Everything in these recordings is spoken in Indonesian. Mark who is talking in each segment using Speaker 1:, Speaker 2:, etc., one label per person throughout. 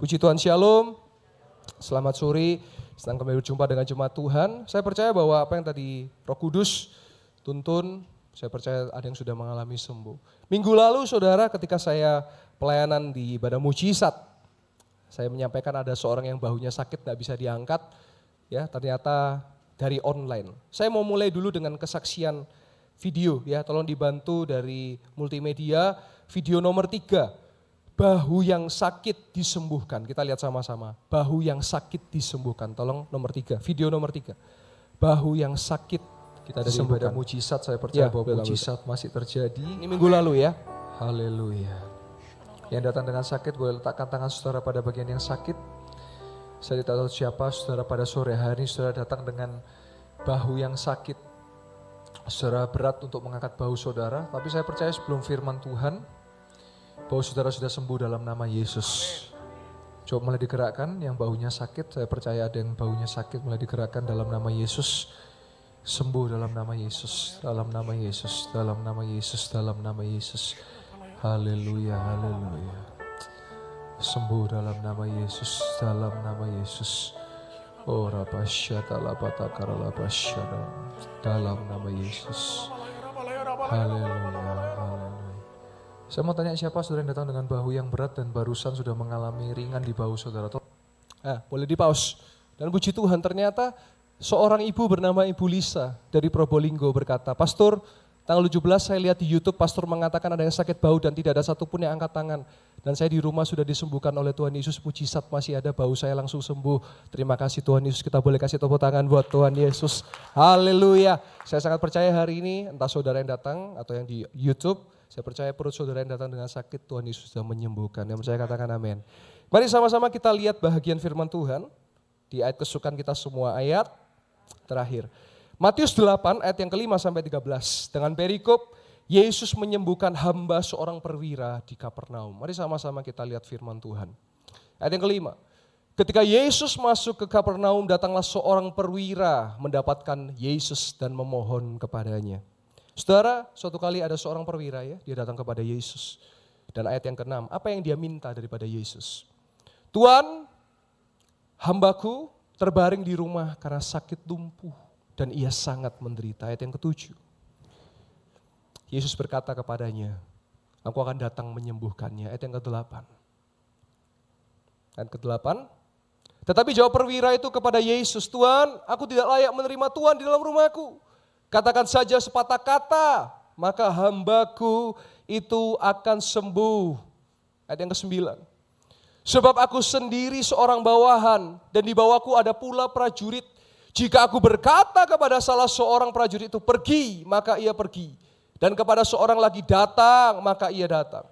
Speaker 1: Puji Tuhan, Shalom. Selamat sore, senang kembali berjumpa dengan jemaat Tuhan. Saya percaya bahwa apa yang tadi Roh Kudus tuntun, saya percaya ada yang sudah mengalami sembuh. Minggu lalu saudara, ketika saya pelayanan di Ibadah Mujizat, saya menyampaikan ada seorang yang bahunya sakit gak bisa diangkat, ya ternyata dari online. Saya mau mulai dulu dengan kesaksian video, ya tolong dibantu dari multimedia, video nomor 3. Bahu yang sakit disembuhkan. Kita lihat sama-sama. Bahu yang sakit disembuhkan. Tolong nomor 3. Video nomor 3. Bahu yang sakit
Speaker 2: kita dari Ibadah Mujizat, saya percaya bahwa mujizat masih terjadi.
Speaker 1: Ini minggu lalu ya.
Speaker 2: Haleluya. Yang datang dengan sakit boleh letakkan tangan saudara pada bagian yang sakit. Saya tidak tahu siapa saudara pada sore hari saudara datang dengan bahu yang sakit. Saudara berat untuk mengangkat bahu saudara. Tapi saya percaya sebelum firman Tuhan, bahwa saudara sudah sembuh dalam nama Yesus. Coba mulai digerakkan yang bahunya sakit, saya percaya ada yang bahunya sakit mulai digerakkan dalam nama Yesus. Sembuh dalam nama Yesus, dalam nama Yesus, dalam nama Yesus, dalam nama Yesus. Haleluya, haleluya. Sembuh dalam nama Yesus, dalam nama Yesus. Oh rabasyata labata karalabasyada, dalam nama Yesus. Haleluya, haleluya. Saya mau tanya siapa saudara yang datang dengan bahu yang berat dan barusan sudah mengalami ringan di bahu saudara?
Speaker 1: Boleh di-pause. Dan puji Tuhan ternyata seorang ibu bernama Ibu Lisa dari Probolinggo berkata, Pastor, tanggal 17 saya lihat di YouTube pastor mengatakan ada yang sakit bahu dan tidak ada satupun yang angkat tangan. Dan saya di rumah sudah disembuhkan oleh Tuhan Yesus, mujizat masih ada, bahu saya langsung sembuh. Terima kasih Tuhan Yesus, kita boleh kasih tepuk tangan buat Tuhan Yesus. Haleluya. Saya sangat percaya hari ini entah saudara yang datang atau yang di YouTube, saya percaya perut saudara yang datang dengan sakit, Tuhan Yesus sudah menyembuhkan. Yang percaya katakan amin. Mari sama-sama kita lihat bahagian firman Tuhan. Di ayat kesukaan kita semua, ayat terakhir. Matius 8 ayat yang ke-5 sampai 13. Dengan perikop, Yesus menyembuhkan hamba seorang perwira di Kapernaum. Mari sama-sama kita lihat firman Tuhan. Ayat yang ke-5. Ketika Yesus masuk ke Kapernaum, datanglah seorang perwira mendapatkan Yesus dan memohon kepadanya. Saudara, suatu kali ada seorang perwira ya, dia datang kepada Yesus. Dan ayat yang ke-6, apa yang dia minta daripada Yesus? Tuhan, hambaku terbaring di rumah karena sakit lumpuh dan ia sangat menderita. Ayat yang ke-7. Yesus berkata kepadanya, aku akan datang menyembuhkannya. Ayat yang ke-8. Ayat ke-8. Tetapi jawab perwira itu kepada Yesus, Tuhan, aku tidak layak menerima Tuhan di dalam rumahku. Katakan saja sepatah kata, maka hambaku itu akan sembuh. Ayat yang ke-9. Sebab aku sendiri seorang bawahan dan di bawahku ada pula prajurit. Jika aku berkata kepada salah seorang prajurit itu pergi, maka ia pergi. Dan kepada seorang lagi datang, maka ia datang.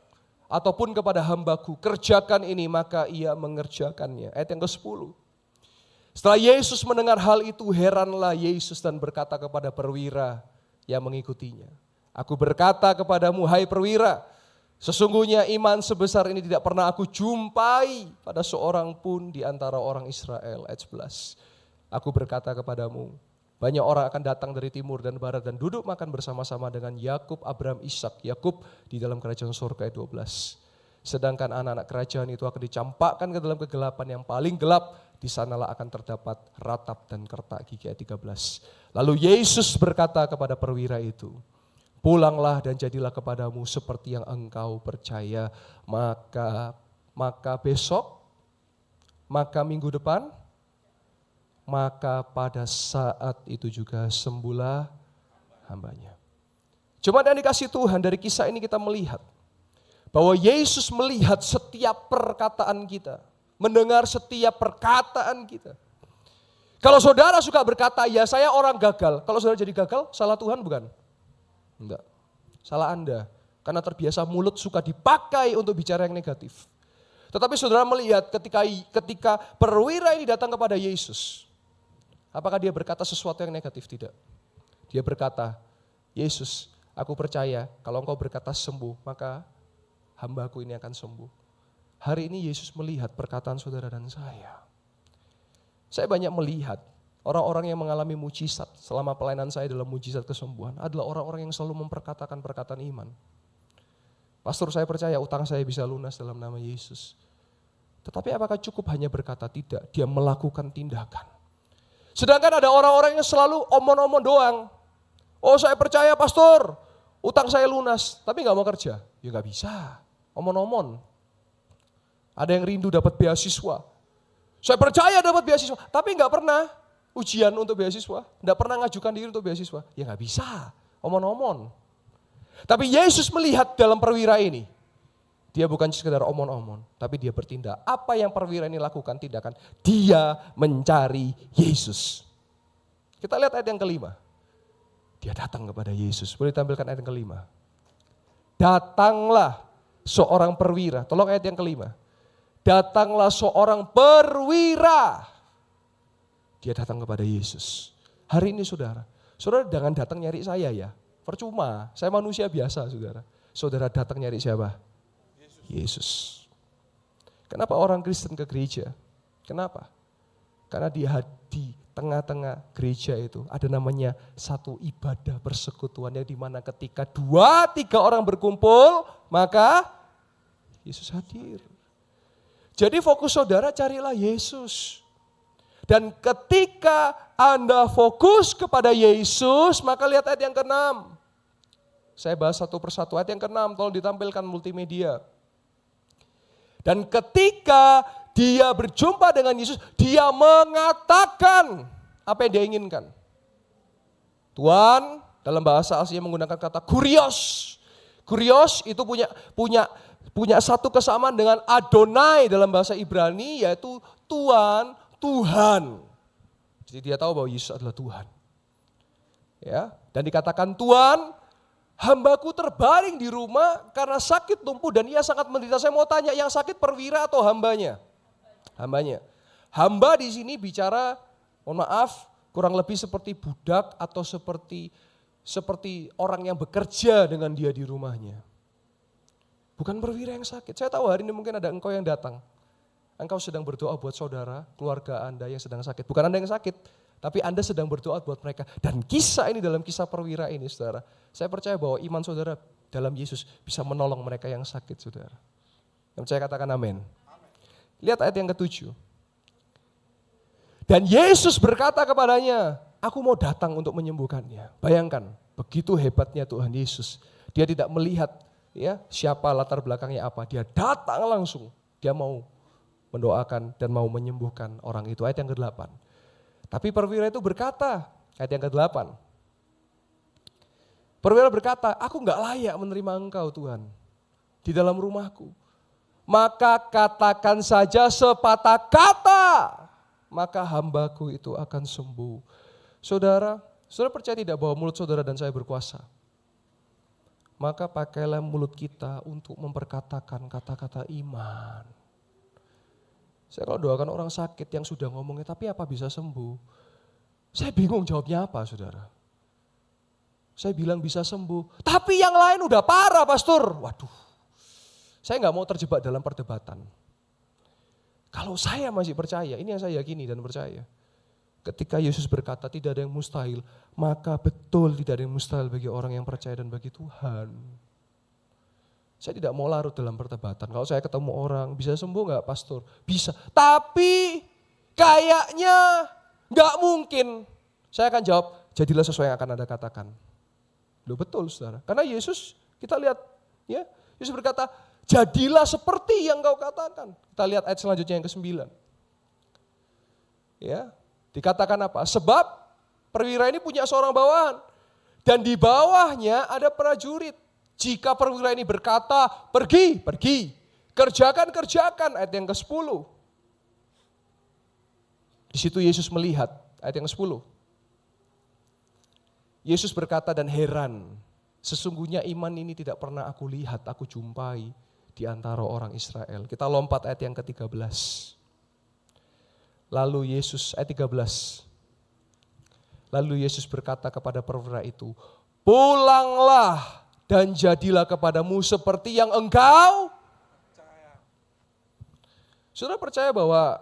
Speaker 1: Ataupun kepada hambaku, kerjakan ini, maka ia mengerjakannya. Ayat yang ke-10. Setelah Yesus mendengar hal itu, heranlah Yesus dan berkata kepada perwira yang mengikutinya. Aku berkata kepadamu, hai perwira, sesungguhnya iman sebesar ini tidak pernah aku jumpai pada seorang pun di antara orang Israel. Ayat 11. Aku berkata kepadamu, banyak orang akan datang dari timur dan barat dan duduk makan bersama-sama dengan Yakub, Abraham, Ishak, Yakub di dalam kerajaan surga. Ayat 12. Sedangkan anak-anak kerajaan itu akan dicampakkan ke dalam kegelapan yang paling gelap. Di sanalah akan terdapat ratap dan kertak gigi. Ayat 13. Lalu Yesus berkata kepada perwira itu, pulanglah dan jadilah kepadamu seperti yang engkau percaya. Maka besok, maka minggu depan, maka pada saat itu juga sembuhlah hambanya. Cuma yang dikasih Tuhan dari kisah ini kita melihat bahwa Yesus melihat setiap perkataan kita, mendengar setiap perkataan kita. Kalau saudara suka berkata, ya saya orang gagal. Kalau saudara jadi gagal, salah Tuhan bukan? Enggak, salah Anda. Karena terbiasa mulut suka dipakai untuk bicara yang negatif. Tetapi saudara melihat ketika perwira ini datang kepada Yesus, apakah dia berkata sesuatu yang negatif? Tidak. Dia berkata, Yesus, aku percaya kalau engkau berkata sembuh, maka hambaku ini akan sembuh. Hari ini Yesus melihat perkataan saudara dan saya. Saya banyak melihat orang-orang yang mengalami mujizat selama pelayanan saya dalam mujizat kesembuhan adalah orang-orang yang selalu memperkatakan perkataan iman. Pastor, saya percaya utang saya bisa lunas dalam nama Yesus. Tetapi apakah cukup hanya berkata? Tidak, dia melakukan tindakan. Sedangkan ada orang-orang yang selalu omong-omong doang. Oh saya percaya pastor, utang saya lunas, tapi gak mau kerja. Ya gak bisa, omong-omong. Ada yang rindu dapat beasiswa. Saya percaya dapat beasiswa, tapi gak pernah ujian untuk beasiswa. Gak pernah ngajukan diri untuk beasiswa. Ya gak bisa, omong-omong. Tapi Yesus melihat dalam perwira ini. Dia bukan sekedar omong-omong, tapi dia bertindak. Apa yang perwira ini lakukan tindakan? Dia mencari Yesus. Kita lihat ayat yang kelima. Dia datang kepada Yesus. Boleh tampilkan ayat yang kelima. Datanglah seorang perwira. Tolong ayat yang kelima. Datanglah seorang perwira. Dia datang kepada Yesus. Hari ini saudara jangan datang nyari saya ya. Percuma, saya manusia biasa saudara. Saudara datang nyari siapa? Yesus. Kenapa orang Kristen ke gereja? Kenapa? Karena di tengah-tengah gereja itu ada namanya satu ibadah persekutuan yang dimana ketika 2-3 orang berkumpul maka Yesus hadir. Jadi fokus saudara carilah Yesus. Dan ketika Anda fokus kepada Yesus maka lihat ayat yang ke-6. Saya bahas satu persatu. Ayat yang ke-6 tolong ditampilkan multimedia. Dan ketika dia berjumpa dengan Yesus, dia mengatakan apa yang dia inginkan. Tuhan dalam bahasa aslinya menggunakan kata kurios. Kurios itu punya satu kesamaan dengan Adonai dalam bahasa Ibrani yaitu Tuhan, Tuhan. Jadi dia tahu bahwa Yesus adalah Tuhan. Ya, dan dikatakan Tuhan, hambaku terbaring di rumah karena sakit tumpuh dan ia sangat menderita. Saya mau tanya, yang sakit perwira atau hambanya? Hambanya. Hamba di sini bicara, mohon maaf, kurang lebih seperti budak atau seperti orang yang bekerja dengan dia di rumahnya. Bukan perwira yang sakit. Saya tahu hari ini mungkin ada engkau yang datang. Engkau sedang berdoa buat saudara, keluarga Anda yang sedang sakit. Bukan Anda yang sakit, tapi Anda sedang berdoa buat mereka. Dan kisah ini dalam kisah perwira ini saudara, saya percaya bahwa iman saudara dalam Yesus bisa menolong mereka yang sakit saudara. Yang percaya katakan amin. Lihat ayat yang ke-7. Dan Yesus berkata kepadanya, aku mau datang untuk menyembuhkannya. Bayangkan, begitu hebatnya Tuhan Yesus. Dia tidak melihat ya siapa latar belakangnya apa. Dia datang langsung, dia mau mendoakan dan mau menyembuhkan orang itu. Ayat yang ke-8. Tapi perwira itu berkata, ayat yang ke-8. Perwira berkata, aku enggak layak menerima engkau Tuhan di dalam rumahku. Maka katakan saja sepatah kata, maka hambaku itu akan sembuh. Saudara percaya tidak bahwa mulut saudara dan saya berkuasa? Maka pakailah mulut kita untuk memperkatakan kata-kata iman. Saya kalau doakan orang sakit yang sudah ngomongnya, tapi apa bisa sembuh? Saya bingung jawabnya apa saudara. Saya bilang bisa sembuh, tapi yang lain udah parah pastor. Waduh, saya gak mau terjebak dalam perdebatan. Kalau saya masih percaya, ini yang saya yakini dan percaya. Ketika Yesus berkata tidak ada yang mustahil, maka betul tidak ada yang mustahil bagi orang yang percaya dan bagi Tuhan. Saya tidak mau larut dalam perdebatan. Kalau saya ketemu orang, bisa sembuh gak pastor? Bisa, tapi kayaknya gak mungkin. Saya akan jawab, jadilah sesuai yang akan Anda katakan. Loh betul saudara, karena Yesus kita lihat, ya Yesus berkata, jadilah seperti yang kau katakan. Kita lihat ayat selanjutnya yang ke-9. Ya, dikatakan apa? Sebab perwira ini punya seorang bawahan. Dan di bawahnya ada prajurit. Jika perwira ini berkata, pergi, kerjakan, ayat yang ke-10. Di situ Yesus melihat, ayat yang ke-10. Yesus berkata dan heran, sesungguhnya iman ini tidak pernah aku lihat, aku jumpai di antara orang Israel. Kita lompat ayat yang ke-13. Lalu Yesus, ayat 13. Lalu Yesus berkata kepada perwira itu, pulanglah dan jadilah kepadamu seperti yang engkau percaya. Saudara percaya bahwa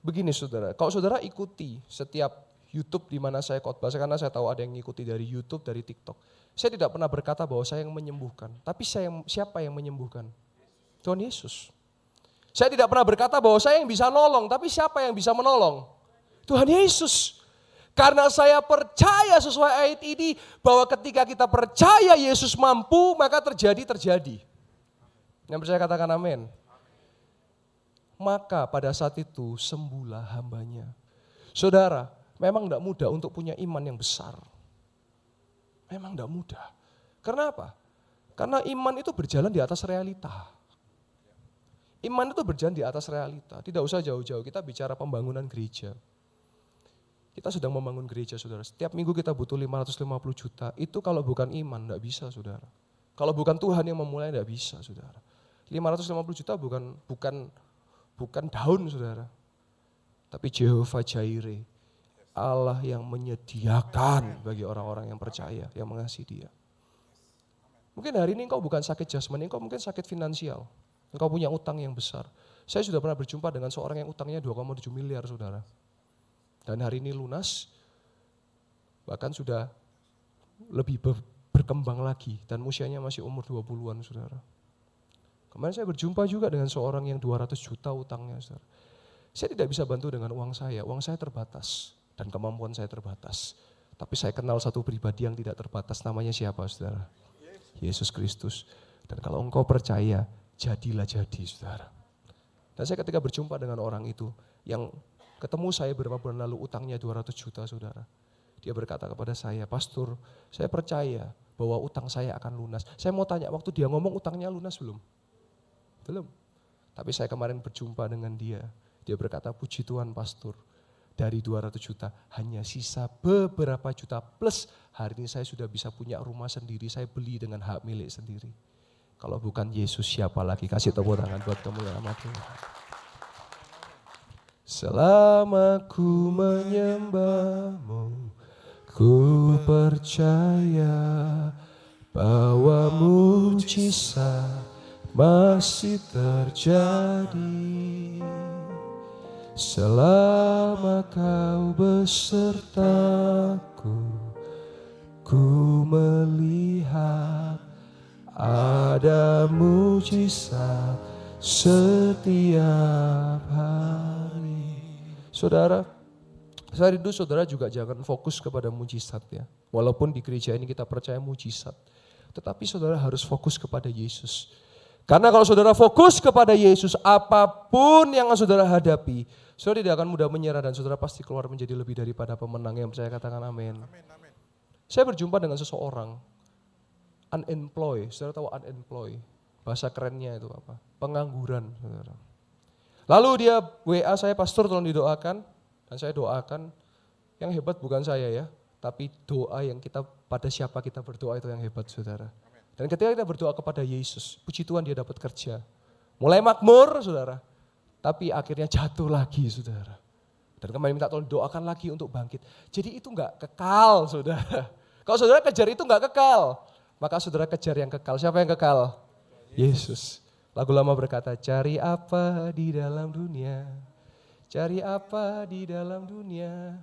Speaker 1: begini saudara, kalau saudara ikuti setiap YouTube di mana saya khotbah, karena saya tahu ada yang ngikuti dari YouTube, dari TikTok. Saya tidak pernah berkata bahwa saya yang menyembuhkan, tapi siapa yang menyembuhkan? Tuhan Yesus. Saya tidak pernah berkata bahwa saya yang bisa nolong, tapi siapa yang bisa menolong? Tuhan Yesus. Karena saya percaya sesuai ayat ini, bahwa ketika kita percaya Yesus mampu, maka terjadi. Yang percaya katakan amin. Maka pada saat itu sembuhlah hambanya. Saudara, memang tidak mudah untuk punya iman yang besar. Memang tidak mudah. Karena apa? Karena iman itu berjalan di atas realita. Iman itu berjalan di atas realita. Tidak usah jauh-jauh, kita bicara pembangunan gereja. Kita sedang membangun gereja, saudara. Setiap minggu kita butuh 550 juta. Itu kalau bukan iman, tidak bisa, saudara. Kalau bukan Tuhan yang memulai, tidak bisa, saudara. 550 juta bukan daun, saudara. Tapi Jehovah Jireh, Allah yang menyediakan bagi orang-orang yang percaya, yang mengasihi Dia. Mungkin hari ini engkau bukan sakit jasmani, engkau mungkin sakit finansial. Engkau punya utang yang besar. Saya sudah pernah berjumpa dengan seorang yang utangnya 2,7 miliar, saudara. Dan hari ini lunas, bahkan sudah lebih berkembang lagi, dan usianya masih umur 20-an, saudara. Kemarin saya berjumpa juga dengan seorang yang 200 juta utangnya, saudara. Saya tidak bisa bantu dengan uang saya terbatas, dan kemampuan saya terbatas. Tapi saya kenal satu pribadi yang tidak terbatas, namanya siapa, saudara? Yesus Kristus. Dan kalau engkau percaya, jadilah jadi, saudara. Dan saya ketika berjumpa dengan orang itu, yang ketemu saya beberapa bulan lalu, utangnya 200 juta, saudara. Dia berkata kepada saya, Pastor, saya percaya bahwa utang saya akan lunas. Saya mau tanya, waktu dia ngomong utangnya lunas belum? Belum. Tapi saya kemarin berjumpa dengan dia. Dia berkata, puji Tuhan Pastor, dari 200 juta hanya sisa beberapa juta, plus hari ini saya sudah bisa punya rumah sendiri, saya beli dengan hak milik sendiri. Kalau bukan Yesus, siapa lagi? Kasih tepuk tangan buat kamu yang amat Tuhan. Selama ku menyembahmu, ku percaya bahwa mujizat masih terjadi. Selama kau besertaku, ku melihat ada mujizat setiap hari. Saudara, saya rindu saudara juga jangan fokus kepada mujizat ya. Walaupun di gereja ini kita percaya mujizat, tetapi saudara harus fokus kepada Yesus. Karena kalau saudara fokus kepada Yesus, apapun yang saudara hadapi, saudara tidak akan mudah menyerah dan saudara pasti keluar menjadi lebih daripada pemenang. Yang percaya katakan amin. Saya berjumpa dengan seseorang, unemployed, saudara tahu unemployed, bahasa kerennya itu apa? Pengangguran, saudara. Lalu dia WA saya, Pastor tolong didoakan, dan saya doakan. Yang hebat bukan saya ya, tapi doa yang kita, pada siapa kita berdoa itu yang hebat, saudara. Dan ketika kita berdoa kepada Yesus, puji Tuhan dia dapat kerja. Mulai makmur, saudara, tapi akhirnya jatuh lagi, saudara. Dan kemarin minta tolong doakan lagi untuk bangkit. Jadi itu enggak kekal, saudara. Kalau saudara kejar itu enggak kekal, maka saudara kejar yang kekal. Siapa yang kekal? Yesus. Lagu lama berkata, cari apa di dalam dunia, cari apa di dalam dunia,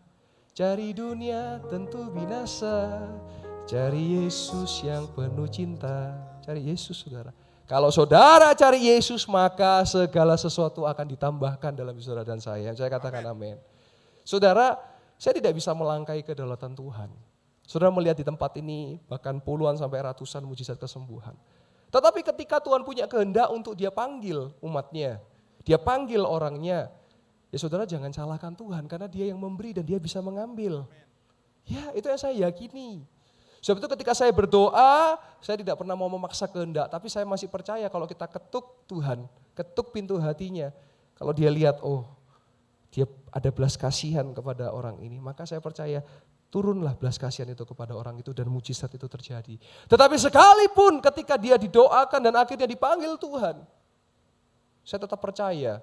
Speaker 1: cari dunia tentu binasa, cari Yesus yang penuh cinta. Cari Yesus, saudara. Kalau saudara cari Yesus, maka segala sesuatu akan ditambahkan dalam hidup saudara dan saya. Saya katakan amin. Saudara, saya tidak bisa melangkai kedaulatan Tuhan. Saudara melihat di tempat ini bahkan puluhan sampai ratusan mujizat kesembuhan. Tetapi ketika Tuhan punya kehendak untuk dia panggil umatnya, dia panggil orangnya, ya saudara jangan salahkan Tuhan karena dia yang memberi dan dia bisa mengambil. Ya itu yang saya yakini. Sebab itu ketika saya berdoa, saya tidak pernah mau memaksa kehendak, tapi saya masih percaya kalau kita ketuk Tuhan, ketuk pintu hatinya. Kalau dia lihat, oh dia ada belas kasihan kepada orang ini, maka saya percaya turunlah belas kasihan itu kepada orang itu dan mujizat itu terjadi. Tetapi sekalipun ketika dia didoakan dan akhirnya dipanggil Tuhan, saya tetap percaya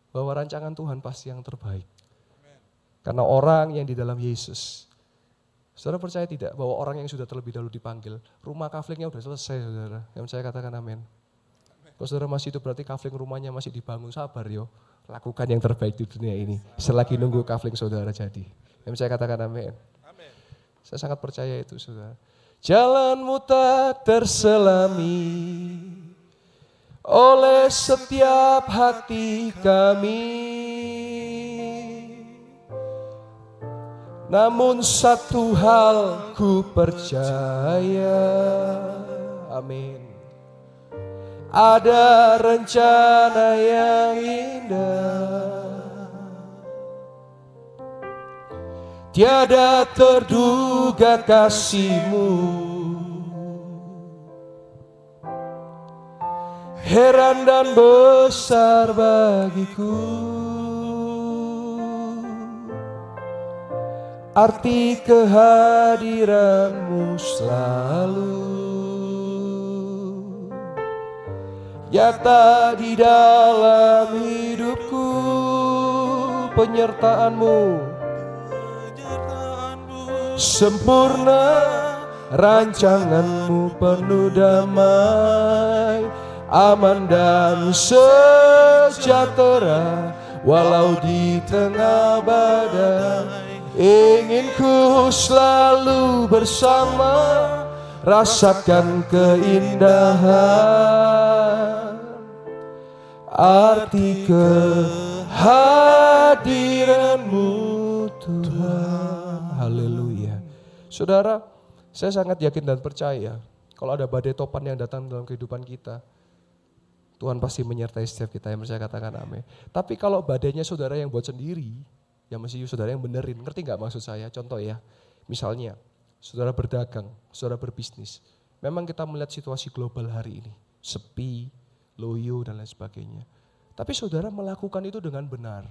Speaker 1: bahwa rancangan Tuhan pasti yang terbaik. Karena orang yang di dalam Yesus, saudara percaya tidak bahwa orang yang sudah terlebih dahulu dipanggil, rumah kaflingnya sudah selesai, saudara. Yang saya katakan amin. Kalau saudara masih itu berarti kafling rumahnya masih dibangun, sabar yo. Lakukan yang terbaik di dunia ini, selagi nunggu kafling saudara jadi. Yang saya katakan amin. Saya sangat percaya itu, saudara. Jalanmu tak terselami, oleh setiap hati kami. Namun satu hal ku percaya, amin. Ada rencana yang indah, tiada terduga kasih-Mu. Heran dan besar bagiku arti kehadiran-Mu selalu nyata di dalam hidupku. Penyertaan-Mu sempurna, rancangan-Mu penuh damai, aman dan sejahtera. Walau di tengah badai, ingin ku selalu bersama, rasakan keindahan arti kehadiran-Mu Tuhan. Haleluya. Saudara, saya sangat yakin dan percaya kalau ada badai topan yang datang dalam kehidupan kita, Tuhan pasti menyertai setiap kita yang percaya, katakan amin. Tapi kalau badainya saudara yang buat sendiri, ya mesti saudara yang benerin. Ngerti gak maksud saya? Contoh ya, misalnya saudara berdagang, saudara berbisnis. Memang kita melihat situasi global hari ini, sepi, loyo dan lain sebagainya. Tapi saudara melakukan itu dengan benar.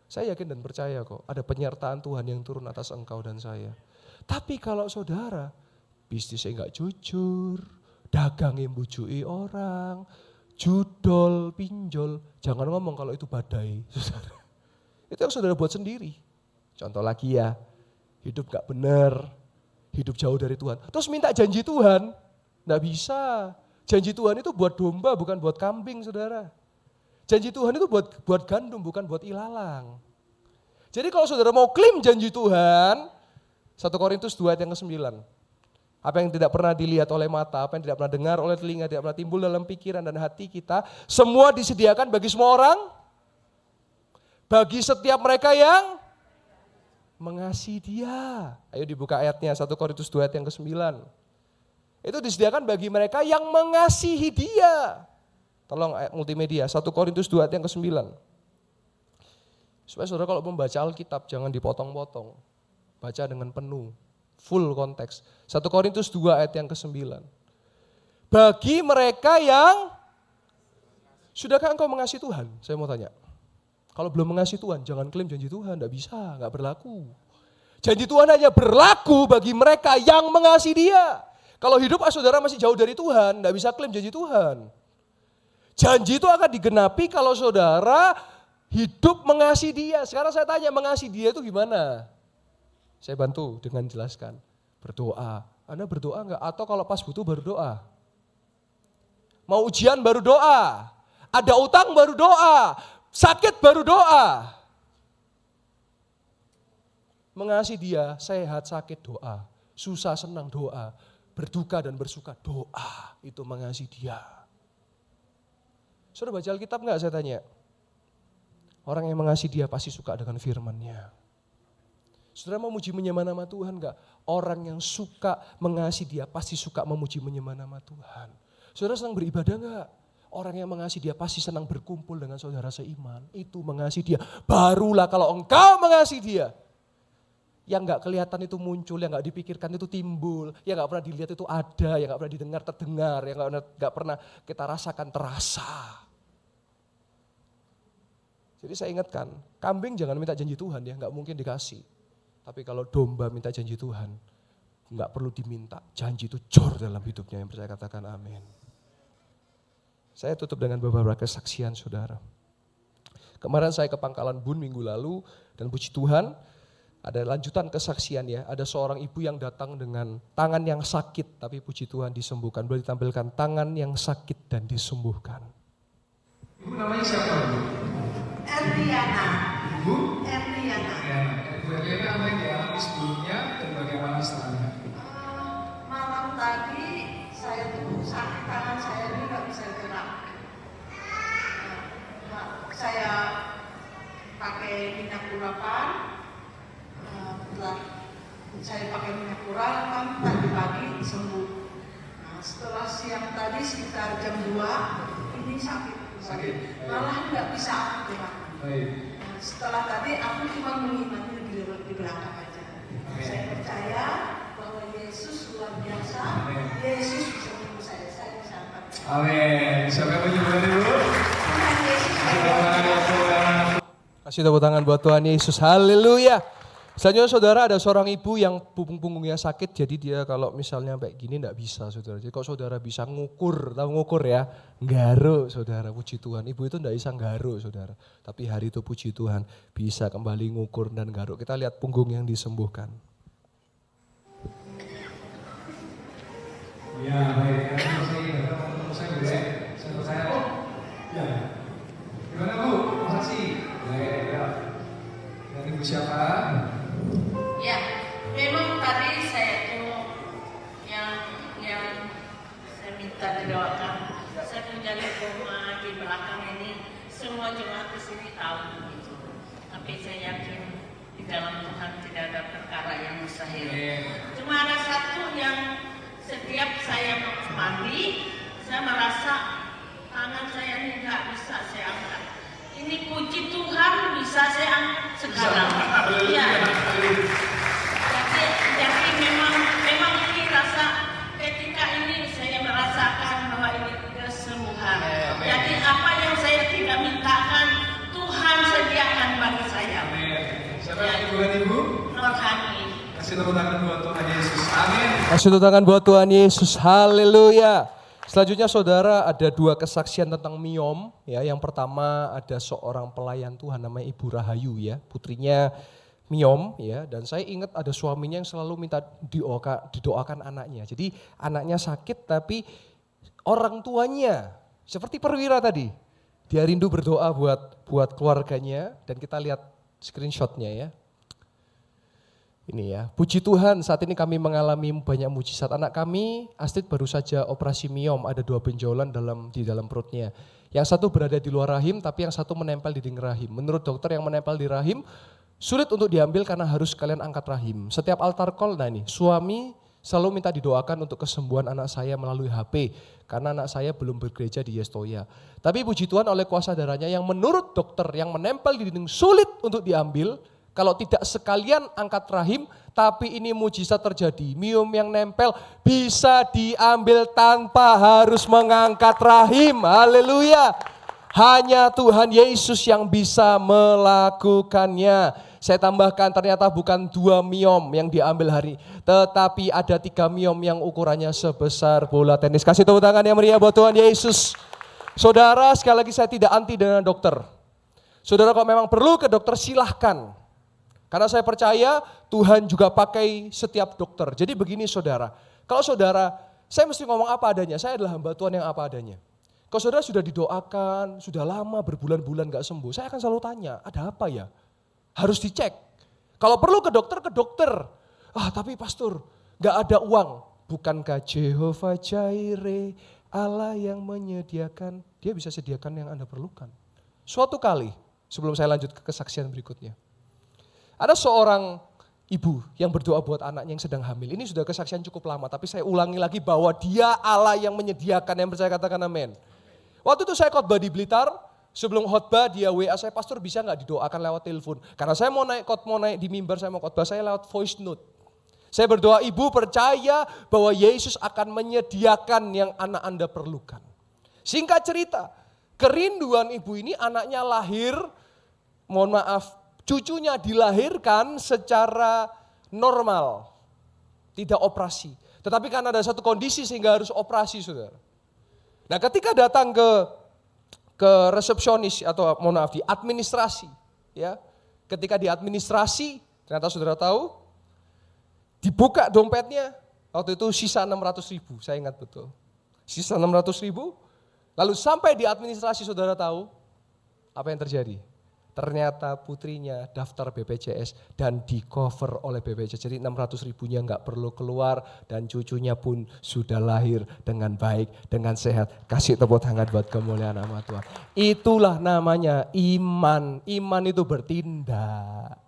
Speaker 1: Saya yakin dan percaya kok, ada penyertaan Tuhan yang turun atas engkau dan saya. Tapi kalau saudara, bisnisnya gak jujur, dagangnya mbujui orang, judol, pinjol, jangan ngomong kalau itu badai, saudara. Itu yang saudara buat sendiri. Contoh lagi ya, hidup gak benar, hidup jauh dari Tuhan. Terus minta janji Tuhan, gak bisa. Janji Tuhan itu buat domba, bukan buat kambing, saudara. Janji Tuhan itu buat gandum, bukan buat ilalang. Jadi kalau saudara mau klaim janji Tuhan, 1 Korintus 2 ayat yang ke-9. Apa yang tidak pernah dilihat oleh mata, apa yang tidak pernah dengar oleh telinga, tidak pernah timbul dalam pikiran dan hati kita, semua disediakan bagi semua orang, bagi setiap mereka yang mengasihi Dia. Ayo dibuka ayatnya, 1 Korintus 2 ayat yang ke-9. Itu disediakan bagi mereka yang mengasihi Dia. Tolong ayat multimedia, 1 Korintus 2 ayat yang ke-9. Supaya saudara kalau membaca Alkitab jangan dipotong-potong. Baca dengan penuh, full konteks. 1 Korintus 2 ayat yang ke-9. Bagi mereka yang, sudahkah engkau mengasihi Tuhan? Saya mau tanya. Kalau belum mengasihi Tuhan, jangan klaim janji Tuhan, tidak bisa, tidak berlaku. Janji Tuhan hanya berlaku bagi mereka yang mengasihi Dia. Kalau hidup saudara masih jauh dari Tuhan, tidak bisa klaim janji Tuhan. Janji itu akan digenapi kalau saudara hidup mengasihi Dia. Sekarang saya tanya, mengasihi Dia itu gimana? Saya bantu dengan jelaskan. Berdoa. Anda berdoa enggak? Atau kalau pas butuh baru doa? Mau ujian baru doa. Ada utang baru doa. Sakit baru doa. Mengasihi Dia, sehat sakit doa. Susah senang doa. Berduka dan bersuka doa. Itu mengasihi Dia. Sudah baca Alkitab enggak saya tanya? Orang yang mengasihi Dia pasti suka dengan firman-Nya. Saudara memuji menyembah nama Tuhan enggak? Orang yang suka mengasihi Dia pasti suka memuji menyembah nama Tuhan. Saudara senang beribadah enggak? Orang yang mengasihi Dia pasti senang berkumpul dengan saudara seiman. Itu mengasihi Dia. Barulah kalau engkau mengasihi Dia. Yang enggak kelihatan itu muncul, yang enggak dipikirkan itu timbul. Yang enggak pernah dilihat itu ada, yang enggak pernah didengar terdengar, yang enggak pernah kita rasakan terasa. Jadi saya ingatkan, kambing jangan minta janji Tuhan ya, enggak mungkin dikasih. Tapi kalau domba minta janji Tuhan, enggak perlu diminta. Janji itu jor dalam hidupnya, yang percaya katakan amin. Saya tutup dengan beberapa kesaksian saudara. Kemarin saya ke Pangkalan Bun minggu lalu, dan puji Tuhan, ada lanjutan kesaksian ya. Ada seorang ibu yang datang dengan tangan yang sakit, tapi puji Tuhan disembuhkan. Boleh ditampilkan tangan yang sakit dan disembuhkan.
Speaker 3: Ibu namanya siapa Bu?
Speaker 4: Erliana.
Speaker 3: Ibu?
Speaker 4: Erliana.
Speaker 3: Ibu Erliana apa yang dialami sebelumnya dan bagaimana setelahnya?
Speaker 4: Malam tadi saya tuh sakit, tangan saya ini nggak bisa gerak. pakai minyak urapan. Saya pakai minyak urapan tadi pagi sembuh. Nah, setelah siang tadi sekitar jam 2 ini sakit. Malah nggak bisa aku gerak. Nah, setelah tadi aku cuma menikmati di belakang aja. Saya percaya bahwa Yesus luar biasa. Yesus bisa menyembuh saya bisa angkat.
Speaker 3: Amin. Siapa yang menyembuhkan Ibu?
Speaker 4: Tuhan Yesus
Speaker 1: Kasih tepuk tangan buat Tuhan Yesus. Haleluya. Selanjutnya saudara, ada seorang ibu yang punggungnya sakit, jadi dia kalau misalnya kayak gini enggak bisa saudara. Jadi kalau saudara bisa ngukur, tahu ngukur ya, nggaruk saudara, puji Tuhan. Ibu itu enggak bisa nggaruk saudara, tapi hari itu puji Tuhan bisa kembali ngukur dan garuk. Kita lihat punggung yang disembuhkan.
Speaker 3: Ya, baik. Karena saya datang untuk saya boleh. Saya percaya. Oh, ya. Gimana Bu? Makasih. Baik, ya. Dan Ibu siapa?
Speaker 4: Ya, memang tadi saya tuh yang saya minta didoakan. Saya punya lipoma di belakang ini, semua jemaat di sini tahu gitu. Tapi saya yakin di dalam Tuhan tidak ada perkara yang mustahil. Cuma ada satu yang setiap saya mandi, saya merasa tangan saya ini nggak bisa saya angkat. Ini puji Tuhan bisa saya angkat sekarang. Iya. Jadi memang ini rasa ketika ini saya merasakan bahwa ini kesembuhan. Jadi apa yang saya tidak mintakan Tuhan sediakan bagi saya.
Speaker 3: Siapa yang menyembuhkan Ibu?
Speaker 4: Rohani.
Speaker 3: Kasih tepuk tangan buat Tuhan Yesus. Amin.
Speaker 1: Kasih tepuk tangan buat Tuhan Yesus. Haleluya. Selanjutnya saudara, ada 2 kesaksian tentang miom. Ya, yang pertama ada seorang pelayan Tuhan namanya Ibu Rahayu ya, putrinya miom ya, dan saya ingat ada suaminya yang selalu minta didoakan anaknya. Jadi anaknya sakit tapi orang tuanya seperti perwira tadi, dia rindu berdoa buat keluarganya, dan kita lihat screenshotnya ya. Ini ya, puji Tuhan saat ini kami mengalami banyak mujizat. Anak kami, Astrid, baru saja operasi miom, ada 2 benjolan di dalam perutnya. Yang satu berada di luar rahim, tapi yang satu menempel di dinding rahim. Menurut dokter yang menempel di rahim, sulit untuk diambil karena harus kalian angkat rahim. Setiap altar call, nah ini, suami selalu minta didoakan untuk kesembuhan anak saya melalui HP. Karena anak saya belum bergereja di Yestoya. Tapi puji Tuhan oleh kuasa darahnya yang menurut dokter yang menempel di dinding sulit untuk diambil. Kalau tidak sekalian angkat rahim, tapi ini mujizat terjadi. Miom yang nempel bisa diambil tanpa harus mengangkat rahim. Haleluya. Hanya Tuhan Yesus yang bisa melakukannya. Saya tambahkan ternyata bukan 2 miom yang diambil hari, tetapi ada 3 miom yang ukurannya sebesar bola tenis. Kasih tepuk tangan yang meriah buat Tuhan Yesus. Saudara, sekali lagi saya tidak anti dengan dokter. Saudara kalau memang perlu ke dokter silahkan. Karena saya percaya Tuhan juga pakai setiap dokter. Jadi begini saudara, kalau saudara, saya mesti ngomong apa adanya, saya adalah hamba Tuhan yang apa adanya. Kalau saudara sudah didoakan, sudah lama berbulan-bulan gak sembuh, saya akan selalu tanya, ada apa ya? Harus dicek. Kalau perlu ke dokter. Tapi pastor, gak ada uang. Bukankah Jehovah Jireh, Allah yang menyediakan, dia bisa sediakan yang Anda perlukan. Suatu kali, sebelum saya lanjut ke kesaksian berikutnya. Ada seorang ibu yang berdoa buat anaknya yang sedang hamil. Ini sudah kesaksian cukup lama, tapi saya ulangi lagi bahwa dia Allah yang menyediakan, yang percaya katakan amin. Waktu itu saya khotbah di Blitar, sebelum khotbah dia WA saya, pastor bisa gak didoakan lewat telepon? Karena saya mau naik di mimbar, saya mau khotbah, saya lewat voice note. Saya berdoa, ibu percaya bahwa Yesus akan menyediakan yang anak Anda perlukan. Singkat cerita, kerinduan ibu ini anaknya lahir, mohon maaf, cucunya dilahirkan secara normal, tidak operasi. Tetapi karena ada satu kondisi sehingga harus operasi, saudara. Nah ketika datang ke resepsionis atau mohon maaf di administrasi, ya, ketika di administrasi ternyata saudara tahu, dibuka dompetnya, waktu itu sisa 600.000, saya ingat betul. Sisa 600.000, lalu sampai di administrasi saudara tahu apa yang terjadi. Ternyata putrinya daftar BPJS dan di cover oleh BPJS. Jadi 600 ribunya nggak perlu keluar dan cucunya pun sudah lahir dengan baik, dengan sehat. Kasih tepuk tangan buat kemuliaan nama Tuhan. Itulah namanya iman. Iman itu bertindak.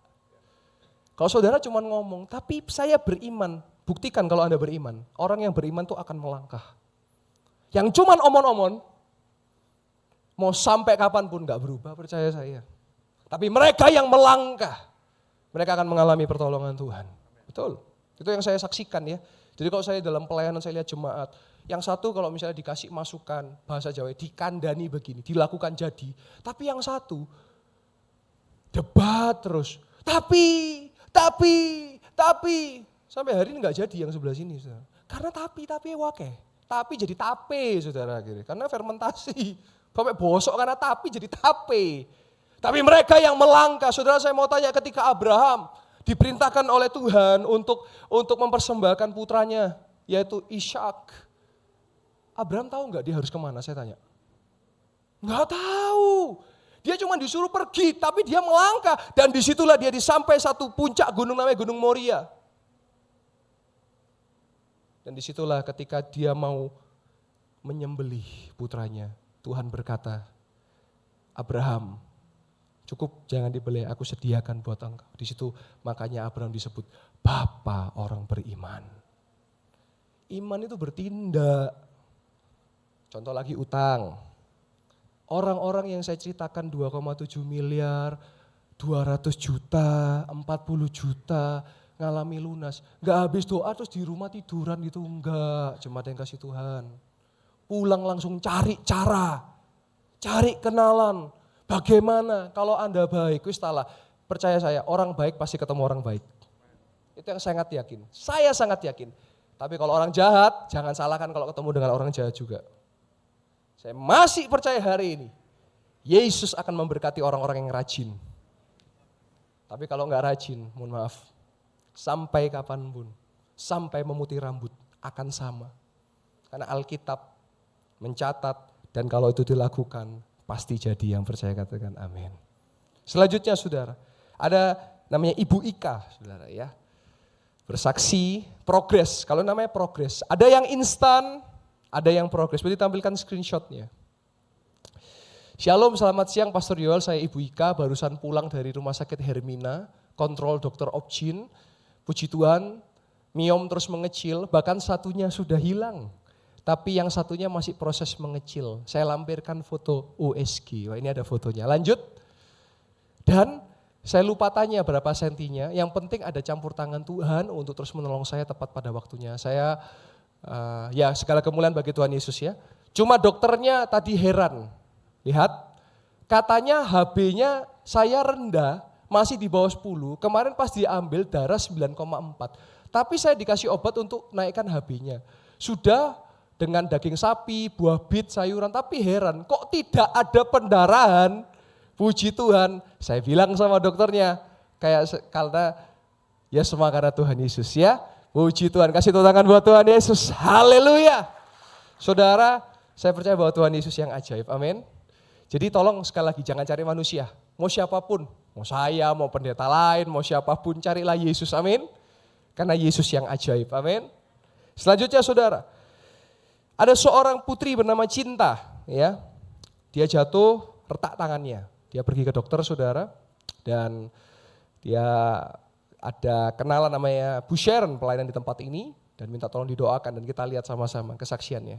Speaker 1: Kalau saudara cuma ngomong, tapi saya beriman. Buktikan kalau Anda beriman. Orang yang beriman tuh akan melangkah. Yang cuma omon-omon, mau sampai kapanpun nggak berubah, percaya saya. Tapi mereka yang melangkah, mereka akan mengalami pertolongan Tuhan. Betul, itu yang saya saksikan ya. Jadi kalau saya dalam pelayanan saya lihat jemaat, yang satu kalau misalnya dikasih masukan, bahasa Jawa, dikandani begini, dilakukan jadi. Tapi yang satu, debat terus. Tapi, sampai hari ini nggak jadi yang sebelah sini. Saudara. Karena tapi wakeh. Tapi jadi tape saudara. Karena fermentasi. Sampai bosok karena tapi jadi tape. Tapi mereka yang melangkah, saudara saya mau tanya ketika Abraham diperintahkan oleh Tuhan untuk mempersembahkan putranya, yaitu Ishak. Abraham tahu nggak dia harus kemana, saya tanya. Nggak tahu, dia cuma disuruh pergi, tapi dia melangkah. Dan disitulah dia sampai satu puncak gunung namanya Gunung Moria. Dan disitulah ketika dia mau menyembelih putranya, Tuhan berkata, Abraham, cukup jangan dibelai, aku sediakan buat engkau. Di situ makanya Abraham disebut Bapa orang beriman. Iman itu bertindak. Contoh lagi utang. Orang-orang yang saya ceritakan 2,7 miliar, 200 juta, 40 juta ngalami lunas. Enggak habis doa terus di rumah tiduran gitu, enggak. Cuma ada yang kasih Tuhan. Pulang langsung cari cara, cari kenalan. Bagaimana kalau Anda baik, wis talah. Percaya saya, orang baik pasti ketemu orang baik. Itu yang sangat yakin. Saya sangat yakin. Tapi kalau orang jahat, jangan salahkan kalau ketemu dengan orang jahat juga. Saya masih percaya hari ini, Yesus akan memberkati orang-orang yang rajin. Tapi kalau enggak rajin, mohon maaf, sampai kapanpun, sampai memutih rambut, akan sama. Karena Alkitab mencatat, dan kalau itu dilakukan, pasti jadi. Yang percaya katakan amin. Selanjutnya saudara, ada namanya Ibu Ika saudara ya. Bersaksi progres, kalau namanya progres. Ada yang instan, ada yang progres. Boleh ditampilkan screenshotnya. Shalom, selamat siang Pastor Yoel, saya Ibu Ika, barusan pulang dari rumah sakit Hermina, kontrol dokter Opjin. Puji Tuhan, miom terus mengecil, bahkan satunya sudah hilang. Tapi yang satunya masih proses mengecil. Saya lampirkan foto USG. Wah, ini ada fotonya. Lanjut. Dan saya lupa tanya berapa sentinya. Yang penting ada campur tangan Tuhan untuk terus menolong saya tepat pada waktunya. Saya ya segala kemuliaan bagi Tuhan Yesus ya. Cuma dokternya tadi heran. Lihat. Katanya HB-nya saya rendah, masih di bawah 10. Kemarin pas diambil darah 9,4. Tapi saya dikasih obat untuk naikkan HB-nya. Sudah dengan daging sapi, buah bit, sayuran, tapi heran kok tidak ada pendarahan. Puji Tuhan, saya bilang sama dokternya, karena ya semua karena Tuhan Yesus ya. Puji Tuhan, kasih tepuk tangan buat Tuhan Yesus, haleluya. Saudara, saya percaya bahwa Tuhan Yesus yang ajaib, amin. Jadi tolong sekali lagi jangan cari manusia, mau siapapun, mau saya, mau pendeta lain, mau siapapun, carilah Yesus, amin. Karena Yesus yang ajaib, amin. Selanjutnya saudara, ada seorang putri bernama Cinta, ya. Dia jatuh, retak tangannya. Dia pergi ke dokter, saudara, dan dia ada kenalan namanya Bu Sharon, pelayanan di tempat ini, dan minta tolong didoakan, dan kita lihat sama-sama kesaksiannya.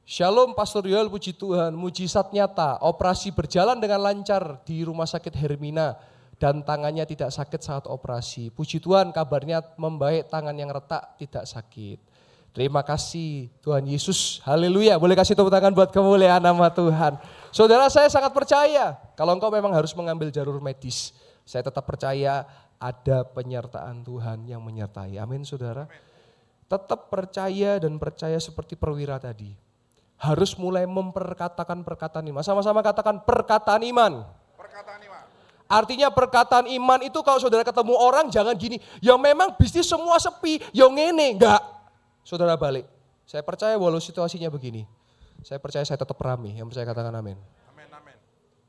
Speaker 1: Shalom Pastor Yoel, puji Tuhan, mujizat nyata, operasi berjalan dengan lancar di rumah sakit Hermina, dan tangannya tidak sakit saat operasi. Puji Tuhan, kabarnya membaik, tangan yang retak tidak sakit. Terima kasih Tuhan Yesus, haleluya. Boleh kasih tepuk tangan buat kemuliaan nama Tuhan. Saudara, saya sangat percaya kalau engkau memang harus mengambil jalur medis. Saya tetap percaya ada penyertaan Tuhan yang menyertai. Amin saudara. Tetap percaya dan percaya seperti perwira tadi. Harus mulai memperkatakan perkataan iman. Sama-sama katakan perkataan iman.
Speaker 5: Perkataan iman.
Speaker 1: Artinya perkataan iman itu kalau saudara ketemu orang jangan gini, ya memang bisnis semua sepi, ya ngene, enggak. Saudara balik, saya percaya walau situasinya begini, saya percaya saya tetap ramai, yang percaya katakan amin.
Speaker 5: Amin, amin.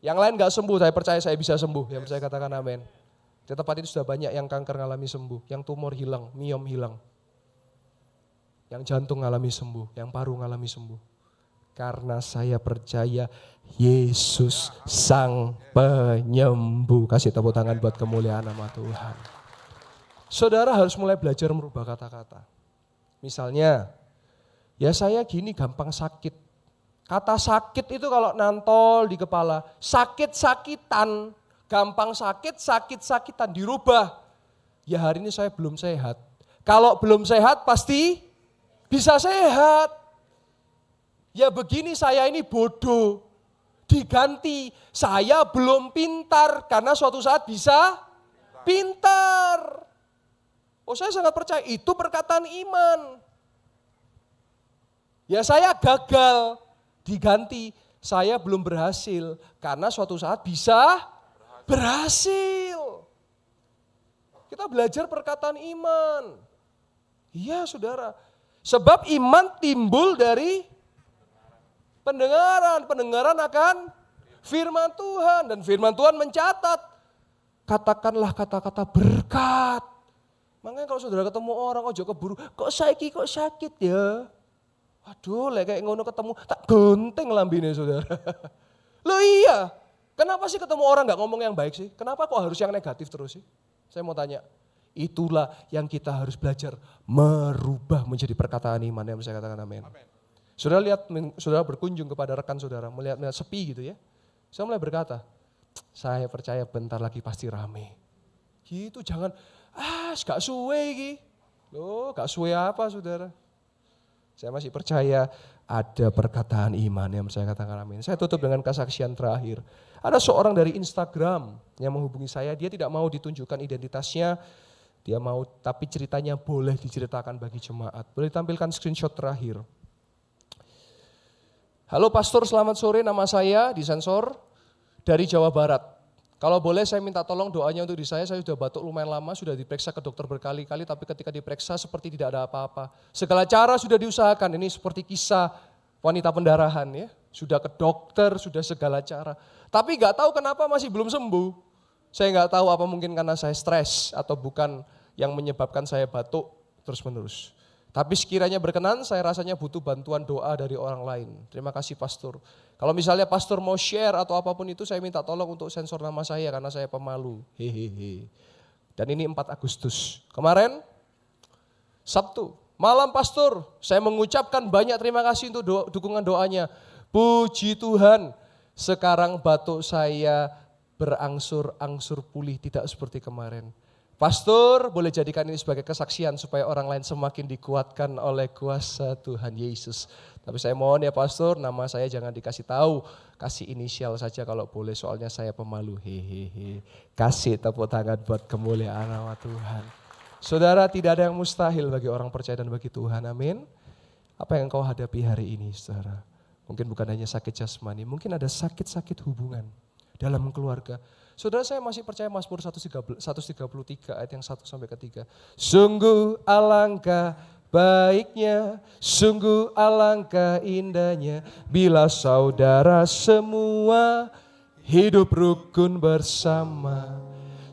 Speaker 1: Yang lain gak sembuh, saya percaya saya bisa sembuh. Yang percaya katakan amin. Di tempat ini sudah banyak yang kanker ngalami sembuh, yang tumor hilang, miom hilang. Yang jantung ngalami sembuh, yang paru ngalami sembuh. Karena saya percaya Yesus sang penyembuh. Kasih tepuk tangan buat kemuliaan nama Tuhan. Saudara harus mulai belajar merubah kata-kata. Misalnya, ya saya gini gampang sakit. Kata sakit itu kalau nantol di kepala, sakit-sakitan. Gampang sakit, sakit-sakitan, dirubah. Ya hari ini saya belum sehat. Kalau belum sehat pasti bisa sehat. Ya begini saya ini bodoh. Diganti, saya belum pintar karena suatu saat bisa pintar. Oh saya sangat percaya, itu perkataan iman. Ya saya gagal, diganti, saya belum berhasil karena suatu saat bisa berhasil. Kita belajar perkataan iman. Iya saudara, sebab iman timbul dari pendengaran. Pendengaran akan firman Tuhan. Dan firman Tuhan mencatat, katakanlah kata-kata berkat. Makanya kalau saudara ketemu orang, ojo keburu, kok sakit ya. Waduh, kayak ngono ketemu, tak gonting lambine saudara. Loh iya, kenapa sih ketemu orang gak ngomong yang baik sih? Kenapa kok harus yang negatif terus sih? Saya mau tanya, itulah yang kita harus belajar merubah menjadi perkataan iman yang saya katakan amin. Saudara lihat, saudara berkunjung kepada rekan saudara, melihat sepi gitu ya. Saya mulai berkata, saya percaya bentar lagi pasti rame. Gitu jangan, gak suwe iki. Loh gak suwe apa saudara? Saya masih percaya ada perkataan iman yang saya katakan amin. Saya tutup dengan kesaksian terakhir. Ada seorang dari Instagram yang menghubungi saya, dia tidak mau ditunjukkan identitasnya, dia mau tapi ceritanya boleh diceritakan bagi jemaat. Boleh ditampilkan screenshot terakhir. Halo pastor, selamat sore, nama saya disensor dari Jawa Barat. Kalau boleh saya minta tolong doanya untuk saya sudah batuk lumayan lama, sudah diperiksa ke dokter berkali-kali, tapi ketika diperiksa seperti tidak ada apa-apa. Segala cara sudah diusahakan, ini seperti kisah wanita pendarahan ya. Sudah ke dokter, sudah segala cara. Tapi gak tahu kenapa masih belum sembuh. Saya gak tahu apa mungkin karena saya stres atau bukan yang menyebabkan saya batuk terus-menerus. Tapi sekiranya berkenan, saya rasanya butuh bantuan doa dari orang lain. Terima kasih pastor. Kalau misalnya pastor mau share atau apapun itu, saya minta tolong untuk sensor nama saya karena saya pemalu. Hehehe. Dan ini 4 Agustus. Kemarin, Sabtu, malam pastor, saya mengucapkan banyak terima kasih untuk dukungan doanya. Puji Tuhan, sekarang batuk saya berangsur-angsur pulih, tidak seperti kemarin. Pastor, boleh jadikan ini sebagai kesaksian supaya orang lain semakin dikuatkan oleh kuasa Tuhan Yesus. Tapi saya mohon ya pastor, nama saya jangan dikasih tahu, kasih inisial saja kalau boleh, soalnya saya pemalu. Hehehe. Kasih tepuk tangan buat kemuliaan nama Tuhan. Saudara, tidak ada yang mustahil bagi orang percaya dan bagi Tuhan, amin. Apa yang kau hadapi hari ini saudara? Mungkin bukan hanya sakit jasmani, mungkin ada sakit-sakit hubungan dalam keluarga. Saudara, saya masih percaya Mazmur 133 ayat yang 1-3. Sungguh alangkah baiknya, sungguh alangkah indahnya, bila saudara semua hidup rukun bersama.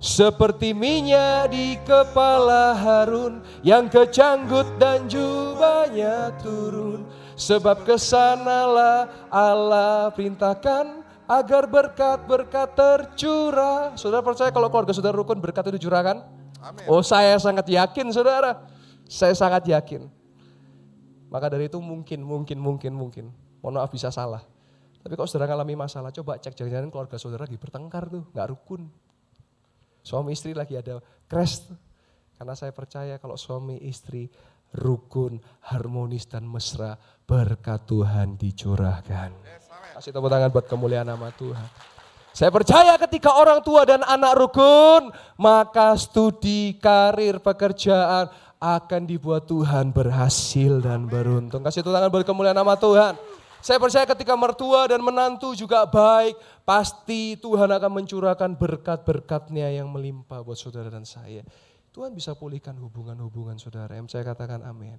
Speaker 1: Seperti minyak di kepala Harun, yang kejanggut dan jubahnya turun. Sebab kesanalah Allah perintahkan, agar berkat-berkat tercurah. Saudara percaya kalau keluarga saudara rukun berkat itu curahkan? Amin. Oh saya sangat yakin saudara. Saya sangat yakin. Maka dari itu mungkin. Mohon maaf bisa salah. Tapi kalau saudara mengalami masalah, coba cek jangan-jangan keluarga saudara lagi bertengkar tuh, gak rukun. Suami istri lagi ada crash tuh. Karena saya percaya kalau suami istri rukun, harmonis dan mesra, berkat Tuhan dicurahkan. Kasih tepuk tangan buat kemuliaan nama Tuhan. Saya percaya ketika orang tua dan anak rukun, maka studi, karir, pekerjaan akan dibuat Tuhan berhasil dan beruntung. Kasih tepuk tangan buat kemuliaan nama Tuhan. Saya percaya ketika mertua dan menantu juga baik, pasti Tuhan akan mencurahkan berkat-berkatnya yang melimpah buat saudara dan saya. Tuhan bisa pulihkan hubungan-hubungan saudara. Yang saya katakan amin.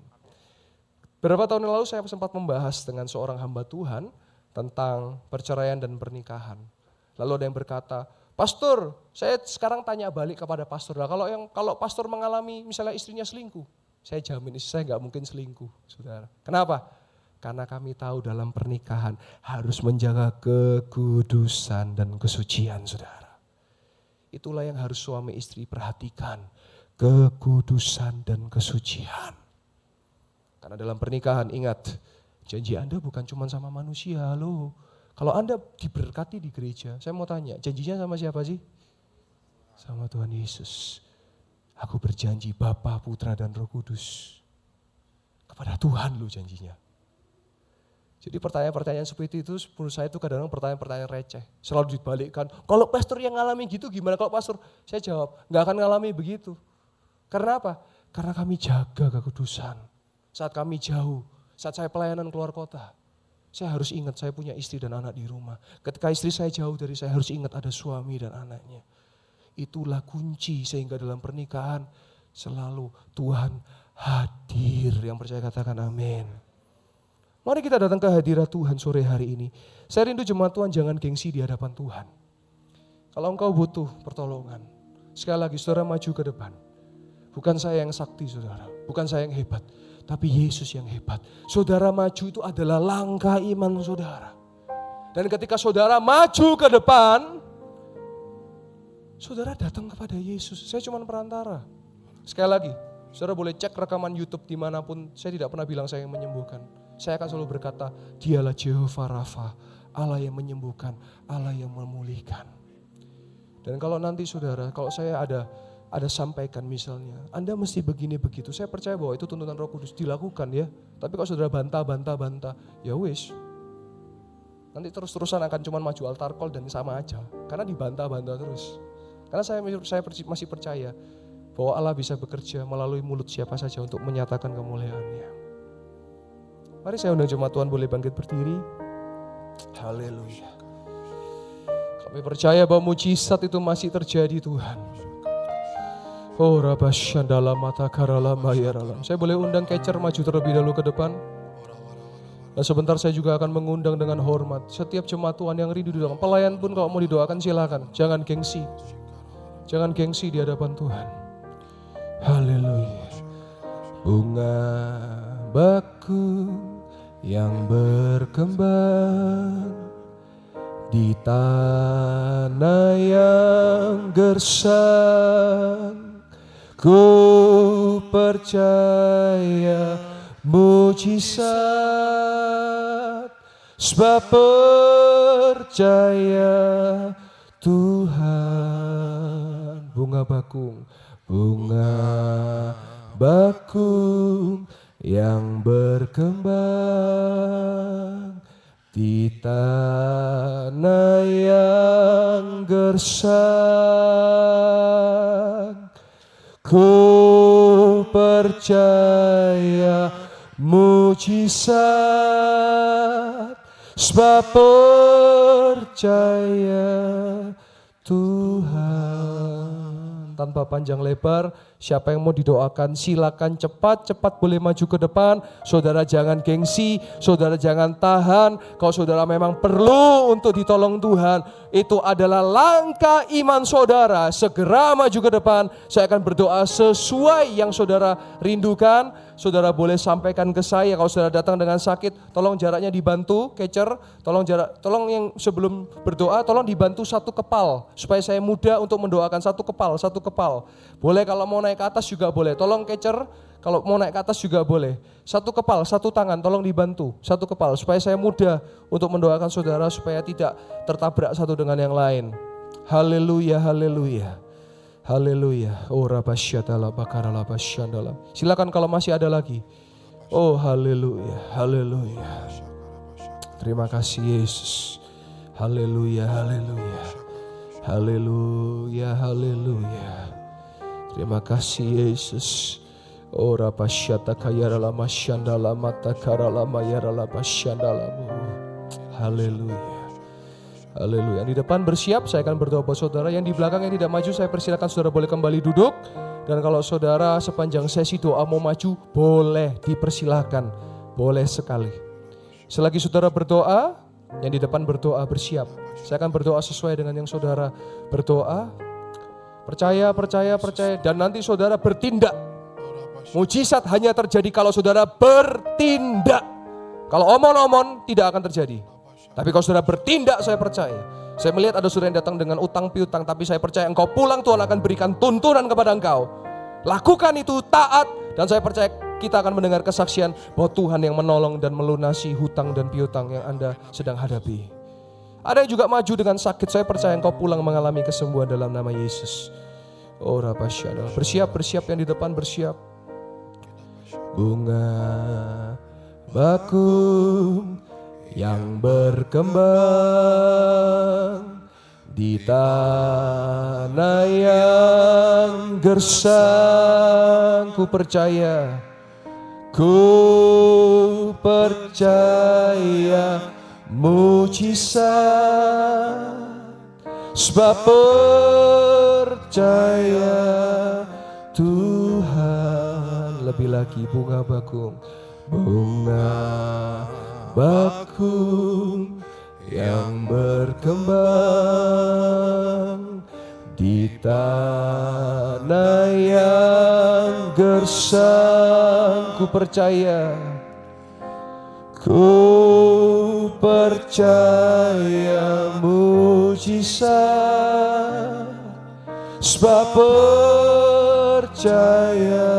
Speaker 1: Beberapa tahun yang lalu saya sempat membahas dengan seorang hamba Tuhan tentang perceraian dan pernikahan. Lalu ada yang berkata, pastor, saya sekarang tanya balik kepada pastor. Nah, kalau pastor mengalami misalnya istrinya selingkuh, saya jamin istri saya nggak mungkin selingkuh, saudara. Kenapa? Karena kami tahu dalam pernikahan harus menjaga kekudusan dan kesucian, saudara. Itulah yang harus suami istri perhatikan, kekudusan dan kesucian. Karena dalam pernikahan ingat, janji Anda bukan cuma sama manusia loh. Kalau Anda diberkati di gereja, saya mau tanya, janjinya sama siapa sih? Sama Tuhan Yesus. Aku berjanji Bapa, Putra, dan Roh Kudus. Kepada Tuhan loh janjinya. Jadi pertanyaan-pertanyaan seperti itu menurut saya itu kadang-kadang pertanyaan-pertanyaan receh. Selalu dibalikkan, kalau pastor yang ngalami gitu gimana kalau pastor? Saya jawab, gak akan ngalami begitu. Karena apa? Karena kami jaga kekudusan. Saat kami jauh, saat saya pelayanan keluar kota, saya harus ingat saya punya istri dan anak di rumah. Ketika istri saya jauh dari saya harus ingat ada suami dan anaknya. Itulah kunci sehingga dalam pernikahan selalu Tuhan hadir. Yang percaya katakan amin. Mari kita datang ke hadirat Tuhan sore hari ini. Saya rindu jemaat Tuhan jangan gengsi di hadapan Tuhan. Kalau engkau butuh pertolongan, sekali lagi saudara maju ke depan. Bukan saya yang sakti saudara, bukan saya yang hebat. Tapi Yesus yang hebat. Saudara maju itu adalah langkah iman saudara. Dan ketika saudara maju ke depan, saudara datang kepada Yesus. Saya cuma perantara. Sekali lagi, saudara boleh cek rekaman YouTube dimanapun. Saya tidak pernah bilang saya yang menyembuhkan. Saya akan selalu berkata, dialah Jehovah Rafa, Allah yang menyembuhkan, Allah yang memulihkan. Dan kalau nanti saudara, kalau saya ada sampaikan misalnya, Anda mesti begini begitu. Saya percaya bahwa itu tuntunan Roh Kudus dilakukan ya. Tapi kalau saudara bantah, ya wis. Nanti terus-terusan akan cuma maju altar call dan sama aja. Karena dibantah-bantah terus. Karena saya masih percaya bahwa Allah bisa bekerja melalui mulut siapa saja untuk menyatakan kemuliaan-Nya. Mari saya undang jemaat Tuhan boleh bangkit berdiri. Haleluya. Kami percaya bahwa mujizat itu masih terjadi Tuhan. Oh Rabashandala mata karala mayaralam. Saya boleh undang Catcher maju terlebih dahulu ke depan. Dan sebentar saya juga akan mengundang dengan hormat setiap jemaat Tuhan yang rindu didoakan. Pelayan pun kalau mau didoakan silakan. Jangan gengsi. Jangan gengsi di hadapan Tuhan. Haleluya. Bunga bakung yang berkembang di tanah yang gersang. Ku percaya mujizat, sebab percaya Tuhan. Bunga bakung yang berkembang di tanah yang gersang. Ku percaya mujizat, sebab percaya Tuhan. Tanpa panjang lebar, siapa yang mau didoakan silakan cepat boleh maju ke depan. Saudara jangan gengsi, saudara jangan tahan. Kalau saudara memang perlu untuk ditolong Tuhan, itu adalah langkah iman saudara. Segera maju ke depan, saya akan berdoa sesuai yang saudara rindukan. Saudara boleh sampaikan ke saya kalau saudara datang dengan sakit, tolong jaraknya dibantu, Catcher, tolong yang sebelum berdoa, tolong dibantu satu kepal, supaya saya mudah untuk mendoakan satu kepal. Boleh kalau mau naik ke atas juga boleh, tolong Catcher, kalau mau naik ke atas juga boleh. Satu kepal, satu tangan, tolong dibantu, satu kepal, supaya saya mudah untuk mendoakan saudara, supaya tidak tertabrak satu dengan yang lain. Haleluya, haleluya. Haleluya. Oh rabasyatala bakarala basyandala. Silakan kalau masih ada lagi. Oh haleluya. Haleluya. Terima kasih Yesus. Haleluya. Haleluya. Haleluya. Haleluya. Terima kasih Yesus. Oh rabasyata kayarala masyandala mata karala mayarala basyandala. Haleluya. Haleluya. Yang di depan bersiap, saya akan berdoa buat saudara. Yang di belakang yang tidak maju, saya persilakan saudara boleh kembali duduk. Dan kalau saudara sepanjang sesi doa mau maju, boleh dipersilakan. Boleh sekali. Selagi saudara berdoa, Yang di depan berdoa bersiap. Saya akan berdoa sesuai dengan yang saudara berdoa. Percaya. Dan nanti saudara bertindak. Mujizat hanya terjadi kalau saudara bertindak. Kalau omon-omon tidak akan terjadi. Tapi kalau saudara bertindak, saya percaya. Saya melihat ada saudara yang datang dengan utang piutang, tapi saya percaya engkau pulang, Tuhan akan berikan tuntunan kepada engkau. Lakukan itu, taat, dan saya percaya kita akan mendengar kesaksian bahwa Tuhan yang menolong dan melunasi hutang dan piutang yang Anda sedang hadapi. Ada yang juga maju dengan sakit, saya percaya engkau pulang mengalami kesembuhan dalam nama Yesus. Oh Rabbashana, bersiap yang di depan bersiap. Bunga bakung yang berkembang di tanah yang gersang, ku percaya mujizat, sebab percaya Tuhan. Lebih lagi bunga bakung yang berkembang di tanah yang gersang, ku percaya mujizat, sebab percaya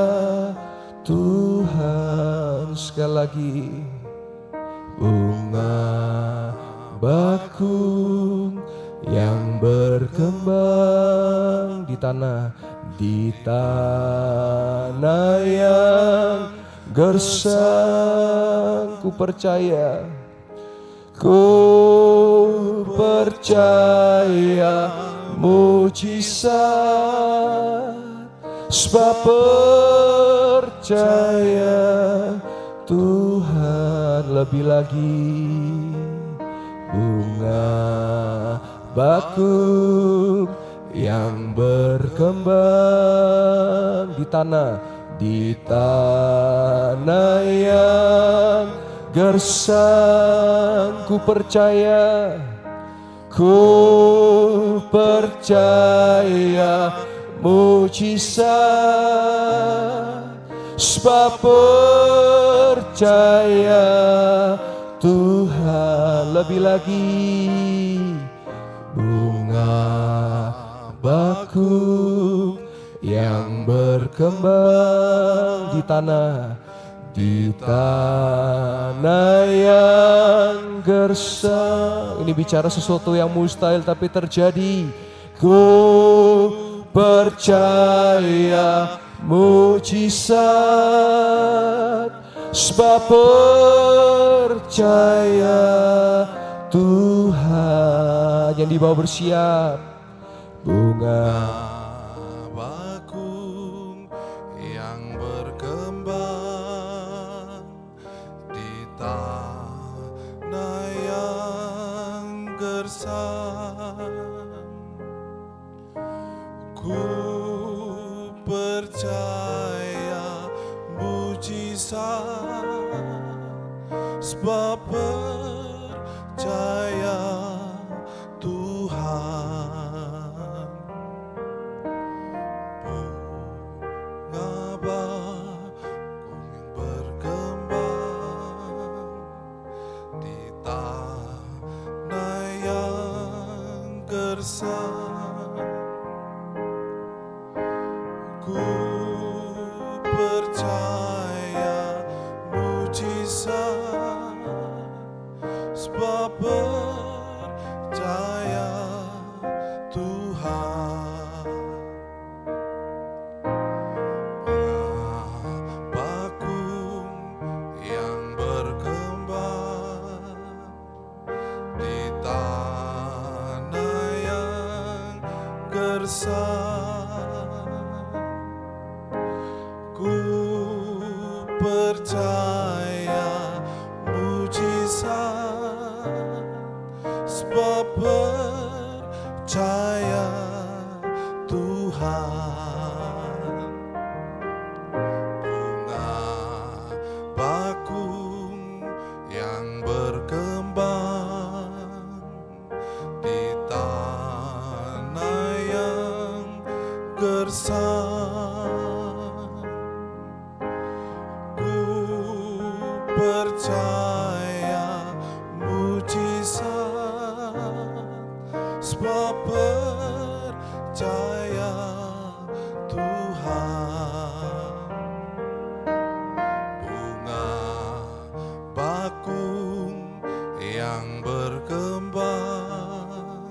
Speaker 1: Tuhan. Sekali lagi, bunga bakung yang berkembang di tanah yang gersang, ku percaya mujizat, sebab percaya Tuhan. Lebih lagi, bunga bakung yang berkembang di tanah yang gersang, ku percaya mujizat, sebab percaya Tuhan. Lebih lagi, bunga bakung yang berkembang di tanah yang gersang. Ini bicara sesuatu yang mustahil tapi terjadi. Ku percaya mujizat, sebab percaya Tuhan. Yang di bawah bersiap, bunga
Speaker 5: bakung yang berkembang di tanah yang gersang, ku percaya mujizat, sebab percaya Tuhan. Bunga bakung yang berkembang di tanah yang gersang, ku percaya mujizat, sebab percaya Tuhan. Bakung yang berkembang di tanah yang gersang, ku percaya mujizat, sebab percaya Tuhan. Bunga bakung yang berkembang gersang. Ku percaya mujizat, sebab percaya Tuhan. Bunga bakung yang berkembang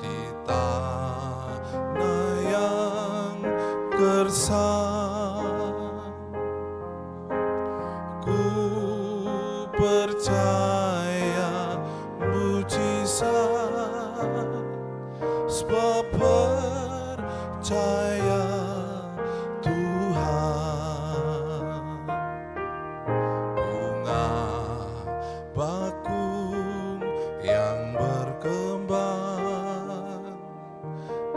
Speaker 5: di tanah yang gersang. Ku percaya mujizat, sebab percaya Tuhan. Bunga bakung yang berkembang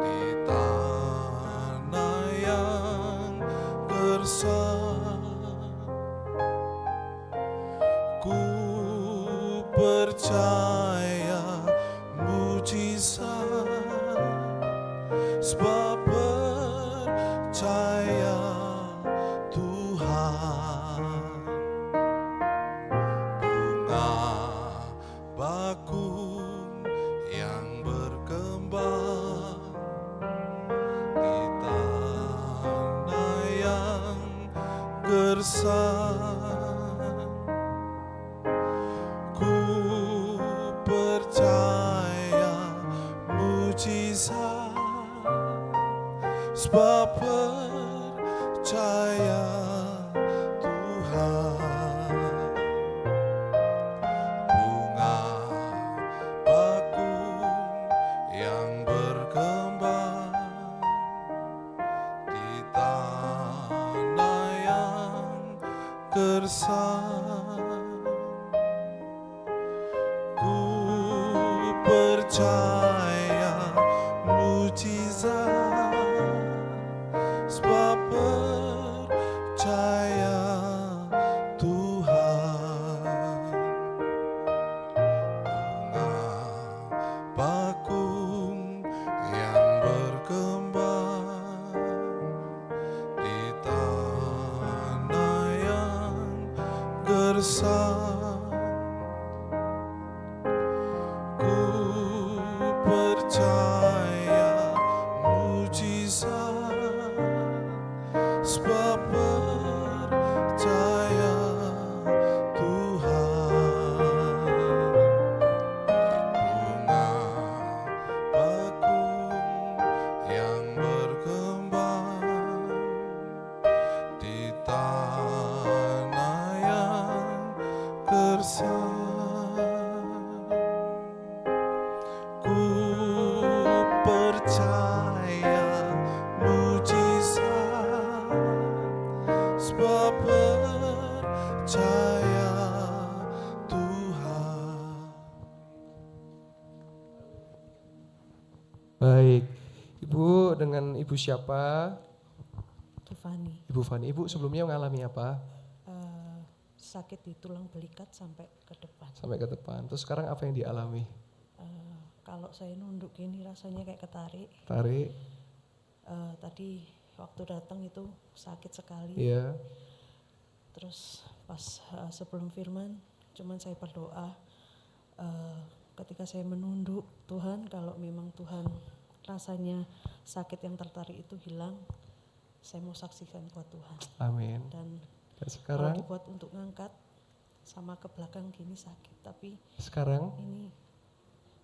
Speaker 5: di tanah yang gersang. Ku percaya mujizat, sebab percaya Tuhan. Bunga bakung yang berkembang di tanah yang gersang. Ku percaya mujizat, sebab percaya Tuhan. Bunga bakung yang berkembang di tanah yang gersang. Ku percaya mujizat, sebab percaya Tuhan. Bunga bakung yang berkembang di tanah yang gersang. Ku percaya mujizat, sebab percaya Tuhan. Bunga bakung yang berkembang di tanah yang gersang. Ku percaya mujizat, sebab percaya Tuhan.
Speaker 1: Baik, Ibu dengan Ibu siapa?
Speaker 6: Tiffany,
Speaker 1: Ibu Fani. Ibu sebelumnya mengalami apa?
Speaker 6: sakit di tulang belikat sampai ke depan.
Speaker 1: Sampai ke depan. Terus sekarang apa yang dialami?
Speaker 6: Kalau saya nunduk gini rasanya kayak ketarik.
Speaker 1: Tarik,
Speaker 6: Tadi waktu datang itu sakit sekali.
Speaker 1: iya.
Speaker 6: Terus pas sebelum firman, cuman saya berdoa. Ketika saya menunduk, Tuhan, kalau memang Tuhan rasanya sakit yang tertarik itu hilang, saya mau saksikan buat Tuhan.
Speaker 1: Amin.
Speaker 6: Dan
Speaker 1: Dan
Speaker 6: kalau
Speaker 1: sekarang,
Speaker 6: dibuat untuk ngangkat, sama ke belakang gini sakit. Tapi
Speaker 1: sekarang
Speaker 6: ini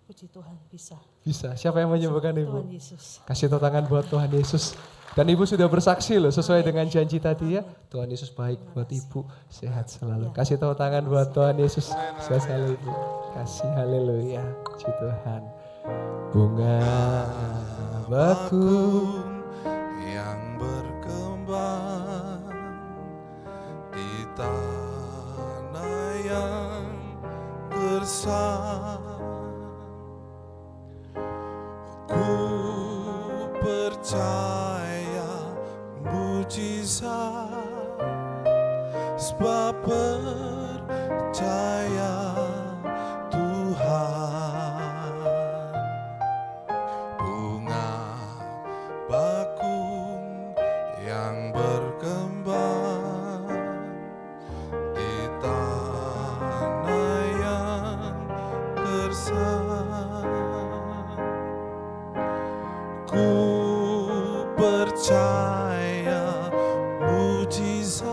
Speaker 6: puji Tuhan bisa.
Speaker 1: bisa. Siapa yang menyembuhkan Ibu?
Speaker 6: Tuhan Yesus.
Speaker 1: Kasih tepuk tangan buat Tuhan Yesus. Dan Ibu sudah bersaksi loh sesuai dengan janji tadi ya. Tuhan Yesus baik buat Ibu, sehat selalu. Kasih tepuk tangan buat Tuhan Yesus. Sehat selalu Ibu. Kasih haleluya. Puji Tuhan. Bunga bakung
Speaker 5: yang berkembang di tanah yang gersang. Ku percaya mujizat, sebab percaya Tuhan. Bunga percaya mujizat,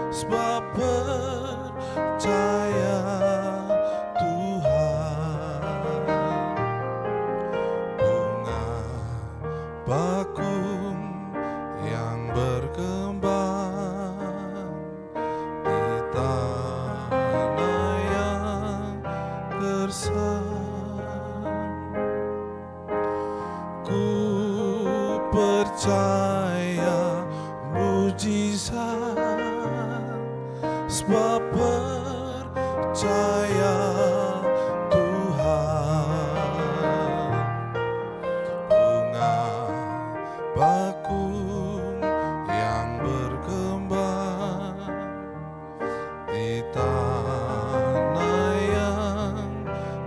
Speaker 5: sebab percaya Tuhan. Bunga bakung yang berkembang di tanah yang gersang. Ku percaya mujizat, sebab percaya Tuhan. Bunga bakung yang berkembang di tanah yang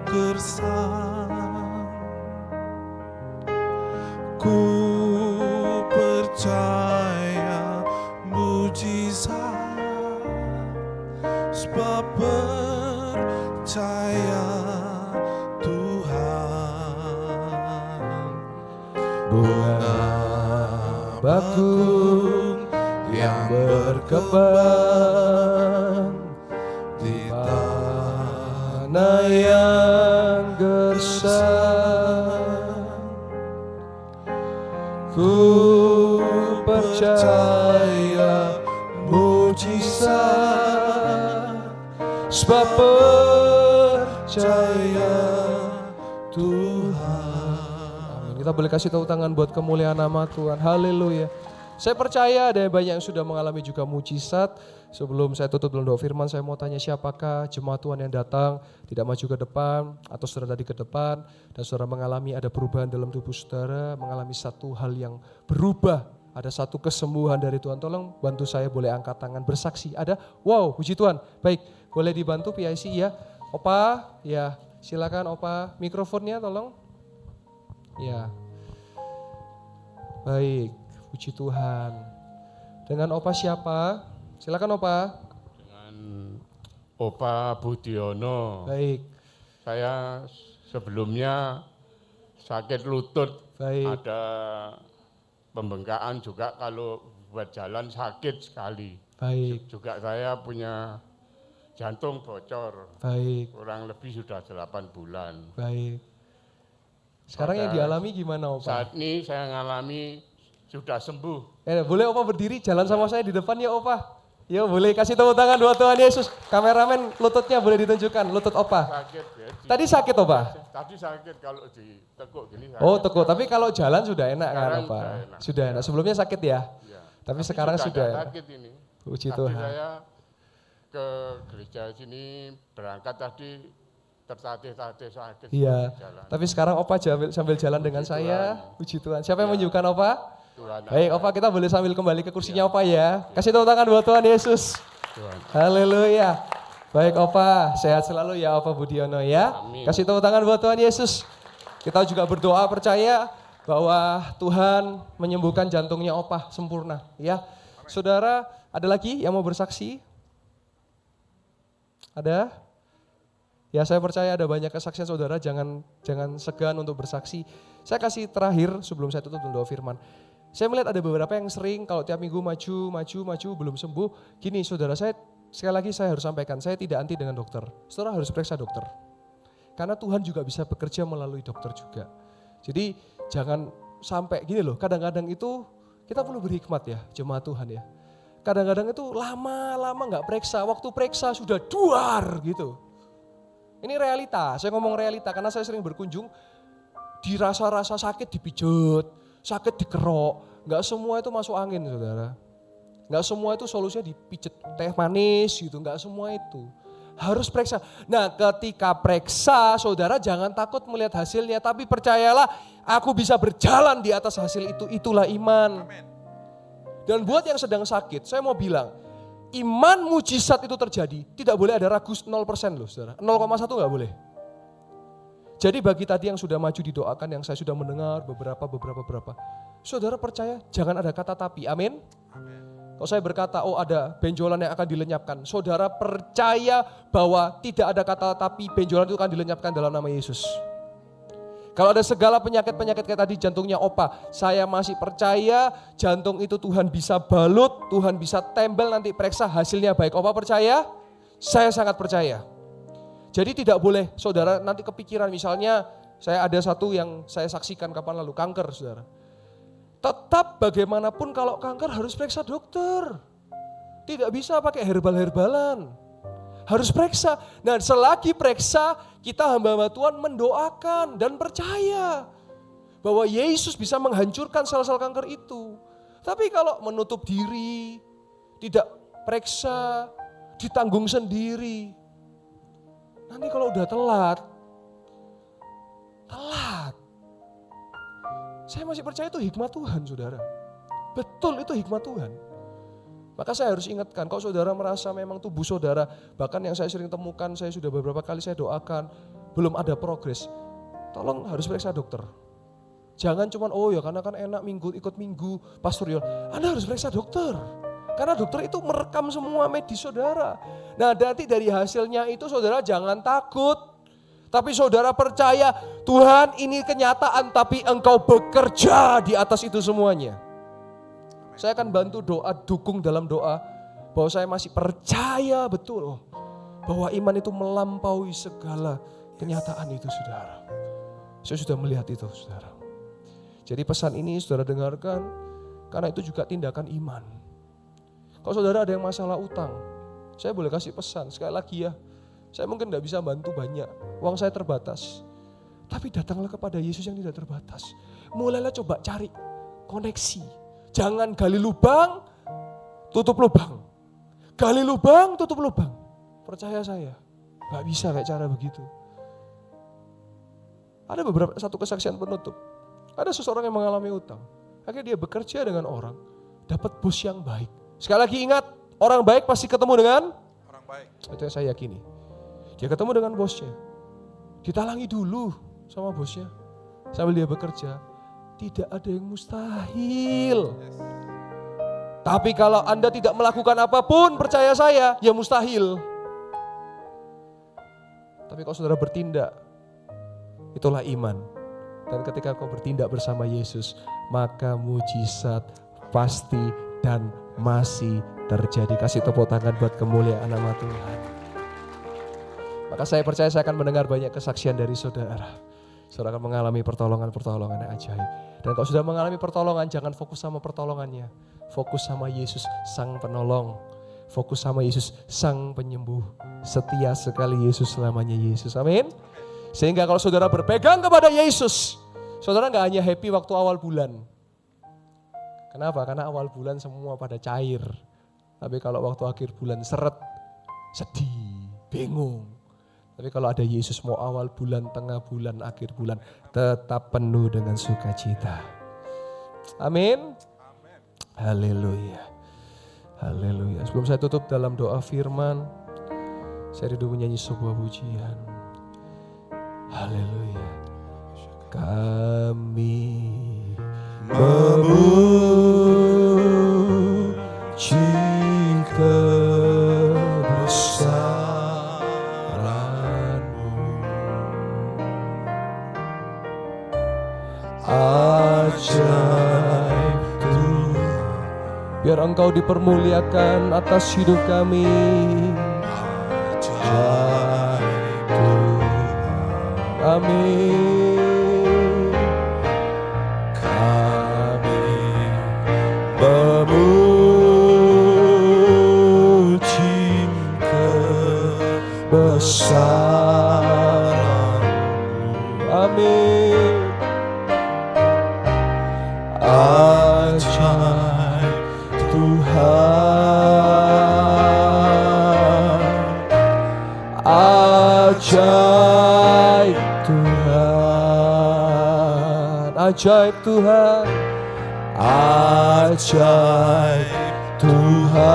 Speaker 5: gersang. Ku percaya mujizat, sebab percaya Tuhan.
Speaker 1: Bunga bakung yang berkembang
Speaker 5: di
Speaker 1: tanah yang gersang. Ku percaya mujizat, sebab percaya Tuhan. Amin. Kita boleh kasih tepuk tangan buat kemuliaan nama Tuhan. Haleluya. Saya percaya ada banyak yang sudah mengalami juga mujizat. Sebelum saya tutup dalam doa firman, saya mau tanya siapakah jemaat Tuhan yang datang, tidak maju ke depan, atau saudara tadi ke depan, dan saudara mengalami ada perubahan dalam tubuh saudara, mengalami satu hal yang berubah, ada satu kesembuhan dari Tuhan. Tolong bantu saya, boleh angkat tangan bersaksi. Ada? Wow, puji Tuhan. Baik, boleh dibantu PIC ya. Opa, ya silakan Opa, mikrofonnya tolong. Ya. Baik, puji Tuhan. Dengan Opa siapa? Silakan Opa.
Speaker 7: Dengan Opa Budiono.
Speaker 1: Baik.
Speaker 7: Saya sebelumnya sakit lutut,
Speaker 1: Baik.
Speaker 7: ada pembengkakan juga, kalau buat jalan sakit sekali.
Speaker 1: Baik.
Speaker 7: Juga saya punya jantung bocor,
Speaker 1: Baik.
Speaker 7: kurang lebih sudah 8 bulan.
Speaker 1: Baik. Sekarang yang dialami gimana Opa?
Speaker 7: Saat ini saya mengalami sudah sembuh.
Speaker 1: Boleh Opa berdiri jalan sama saya di depan ya Opa. Yo boleh kasih tepuk tangan buat Tuhan Yesus. Kameramen lututnya boleh ditunjukkan, lutut Opa.
Speaker 7: Sakit ya.
Speaker 1: Tadi sakit Opa?
Speaker 7: Tadi sakit, kalau ditekuk gini sakit.
Speaker 1: Oh tekuk, tapi kalau jalan sudah enak kan
Speaker 7: Sekarang
Speaker 1: Opa?
Speaker 7: sudah enak.
Speaker 1: Sudah enak, sebelumnya sakit ya?
Speaker 7: Ya.
Speaker 1: Tapi sekarang sudah
Speaker 7: nggak
Speaker 1: enak.
Speaker 7: sakit ini.
Speaker 1: Puji
Speaker 7: Tadi
Speaker 1: Tuhan.
Speaker 7: saya ke gereja sini, berangkat tadi tertatih-tatih sakit.
Speaker 1: Iya,
Speaker 7: di jalan.
Speaker 1: tapi sekarang Opa sambil jalan dengan saya. Puji Tuhan. Siapa yang menunjukkan Opa?
Speaker 7: Tuhan,
Speaker 1: Baik Opa, kita boleh sambil kembali ke kursinya Opa ya. Kasih tepuk tangan buat Tuhan Yesus.
Speaker 7: Tuhan.
Speaker 1: Haleluya. Baik Opa, sehat selalu ya Opa Budiono ya.
Speaker 7: Amin.
Speaker 1: Kasih tepuk tangan buat Tuhan Yesus. Kita juga berdoa percaya bahwa Tuhan menyembuhkan jantungnya Opa sempurna ya. Saudara, ada lagi yang mau bersaksi? Ada? Ya saya percaya ada banyak kesaksian saudara, jangan segan untuk bersaksi. Saya kasih terakhir sebelum saya tutup doa firman. Saya melihat ada beberapa yang sering kalau tiap minggu maju belum sembuh. Gini saudara, saya sekali lagi saya harus sampaikan, saya tidak anti dengan dokter. Saudara harus periksa dokter. Karena Tuhan juga bisa bekerja melalui dokter juga. Jadi jangan sampai gini loh, kadang-kadang itu kita perlu berhikmat ya jemaat Tuhan ya. Kadang-kadang itu lama-lama nggak periksa, waktu periksa sudah duar gitu. Ini realita, saya ngomong realita karena saya sering berkunjung, dirasa-rasa sakit dipijet, sakit dikerok, nggak semua itu masuk angin saudara. Nggak semua itu solusinya dipijet teh manis gitu, nggak semua itu. Harus periksa. Nah ketika periksa saudara jangan takut melihat hasilnya, tapi percayalah aku bisa berjalan di atas hasil itu, itulah iman. Dan buat yang sedang sakit, saya mau bilang, iman mujizat itu terjadi, tidak boleh ada ragu 0% loh saudara, 0,1 nggak boleh. Jadi bagi tadi yang sudah maju didoakan, yang saya sudah mendengar beberapa, saudara percaya jangan ada kata tapi, amin. Kalau saya berkata, oh ada benjolan yang akan dilenyapkan, saudara percaya bahwa tidak ada kata tapi, benjolan itu akan dilenyapkan dalam nama Yesus. Kalau ada segala penyakit-penyakit kayak tadi jantungnya opa, saya masih percaya jantung itu Tuhan bisa balut, Tuhan bisa tempel nanti periksa hasilnya baik. Opa percaya? Saya sangat percaya. Jadi tidak boleh saudara nanti kepikiran misalnya saya ada satu yang saya saksikan kapan lalu, kanker saudara. Tetap bagaimanapun kalau kanker harus periksa dokter. Tidak bisa pakai herbal-herbalan. Harus periksa. Nah selagi periksa kita hamba-hamba Tuhan mendoakan dan percaya bahwa Yesus bisa menghancurkan sel-sel kanker itu. Tapi kalau menutup diri, tidak periksa, ditanggung sendiri. Nanti kalau udah telat. Saya masih percaya itu hikmat Tuhan saudara. Betul itu hikmat Tuhan. Maka saya harus ingatkan, kalau saudara merasa memang tubuh saudara, bahkan yang saya sering temukan, saya sudah beberapa kali saya doakan, belum ada progres, tolong harus periksa dokter. Jangan cuma, oh ya karena kan enak ikut minggu, pastor Yol. Anda harus periksa dokter. Karena dokter itu merekam semua medis saudara. Nah nanti dari hasilnya itu saudara jangan takut. Tapi saudara percaya, Tuhan ini kenyataan tapi engkau bekerja di atas itu semuanya. Saya akan bantu doa, dukung dalam doa bahwa saya masih percaya betul bahwa iman itu melampaui segala kenyataan itu saudara. Saya sudah melihat itu saudara. Jadi pesan ini saudara dengarkan karena itu juga tindakan iman. Kalau saudara ada yang masalah utang, saya boleh kasih pesan sekali lagi ya. Saya mungkin tidak bisa bantu banyak, uang saya terbatas. Tapi datanglah kepada Yesus yang tidak terbatas. Mulailah coba cari koneksi. Jangan gali lubang, tutup lubang. Gali lubang, tutup lubang. Percaya saya, gak bisa kayak cara begitu. Ada satu kesaksian penutup. Ada seseorang yang mengalami utang. Akhirnya dia bekerja dengan orang, dapat bos yang baik. Sekali lagi ingat, orang baik pasti ketemu dengan
Speaker 5: Orang baik.
Speaker 1: itu yang saya yakini. Dia ketemu dengan bosnya. Ditalangi dulu sama bosnya. Sambil dia bekerja. Tidak ada yang mustahil. Tapi kalau Anda tidak melakukan apapun, percaya saya, ya mustahil. Tapi kalau saudara bertindak, itulah iman. Dan ketika kau bertindak bersama Yesus, maka mujizat pasti dan masih terjadi. Kasih tepuk tangan buat kemuliaan nama Tuhan. Maka saya percaya saya akan mendengar banyak kesaksian dari saudara. Saudara akan mengalami pertolongan-pertolongan yang ajaib. Dan kalau sudah mengalami pertolongan, jangan fokus sama pertolongannya. Fokus sama Yesus sang penolong. Fokus sama Yesus sang penyembuh. Setia sekali Yesus selamanya Yesus. Amin. Sehingga kalau saudara berpegang kepada Yesus, saudara gak hanya happy waktu awal bulan. Kenapa? Karena awal bulan semua pada cair. Tapi kalau waktu akhir bulan seret, sedih, bingung. Tapi kalau ada Yesus mau awal bulan, tengah bulan, akhir bulan, tetap penuh dengan sukacita. Amin. Haleluya. Haleluya. Sebelum saya tutup dalam doa firman, saya rindu menyanyi sebuah pujian. Haleluya. Kami memuji ajaib Tuhan. Biar Engkau dipermuliakan atas hidup kami. Ajaib Tuhan. Amin. Kami memuji kebesaran-Mu. Amin. Ajaib Tuhan, ajaib Tuhan, ajaib Tuhan, ajaib Tuhan,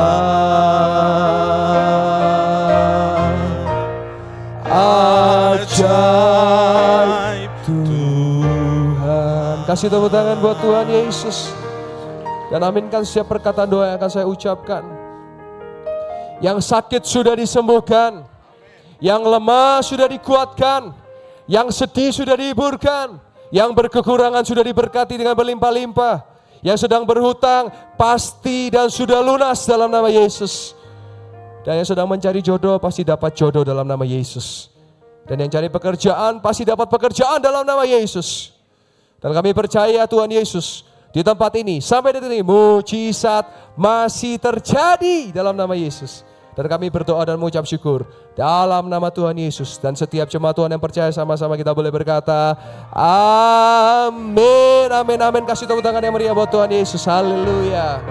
Speaker 1: ajaib Tuhan. Kasih tepuk tangan buat Tuhan Yesus. Dan aminkan setiap perkataan doa yang akan saya ucapkan. Yang sakit sudah disembuhkan. Yang lemah sudah dikuatkan. Yang sedih sudah dihiburkan. Yang berkekurangan sudah diberkati dengan berlimpah-limpah. Yang sedang berhutang pasti dan sudah lunas dalam nama Yesus. Dan yang sedang mencari jodoh pasti dapat jodoh dalam nama Yesus. Dan yang cari pekerjaan pasti dapat pekerjaan dalam nama Yesus. Dan kami percaya Tuhan Yesus, di tempat ini sampai detik ini mujizat masih terjadi dalam nama Yesus. Dan kami berdoa dan mengucap syukur dalam nama Tuhan Yesus. Dan setiap jemaat Tuhan yang percaya sama-sama kita boleh berkata amin, amin, amin. Kasih tepuk tangan yang meriah buat Tuhan Yesus. Haleluya.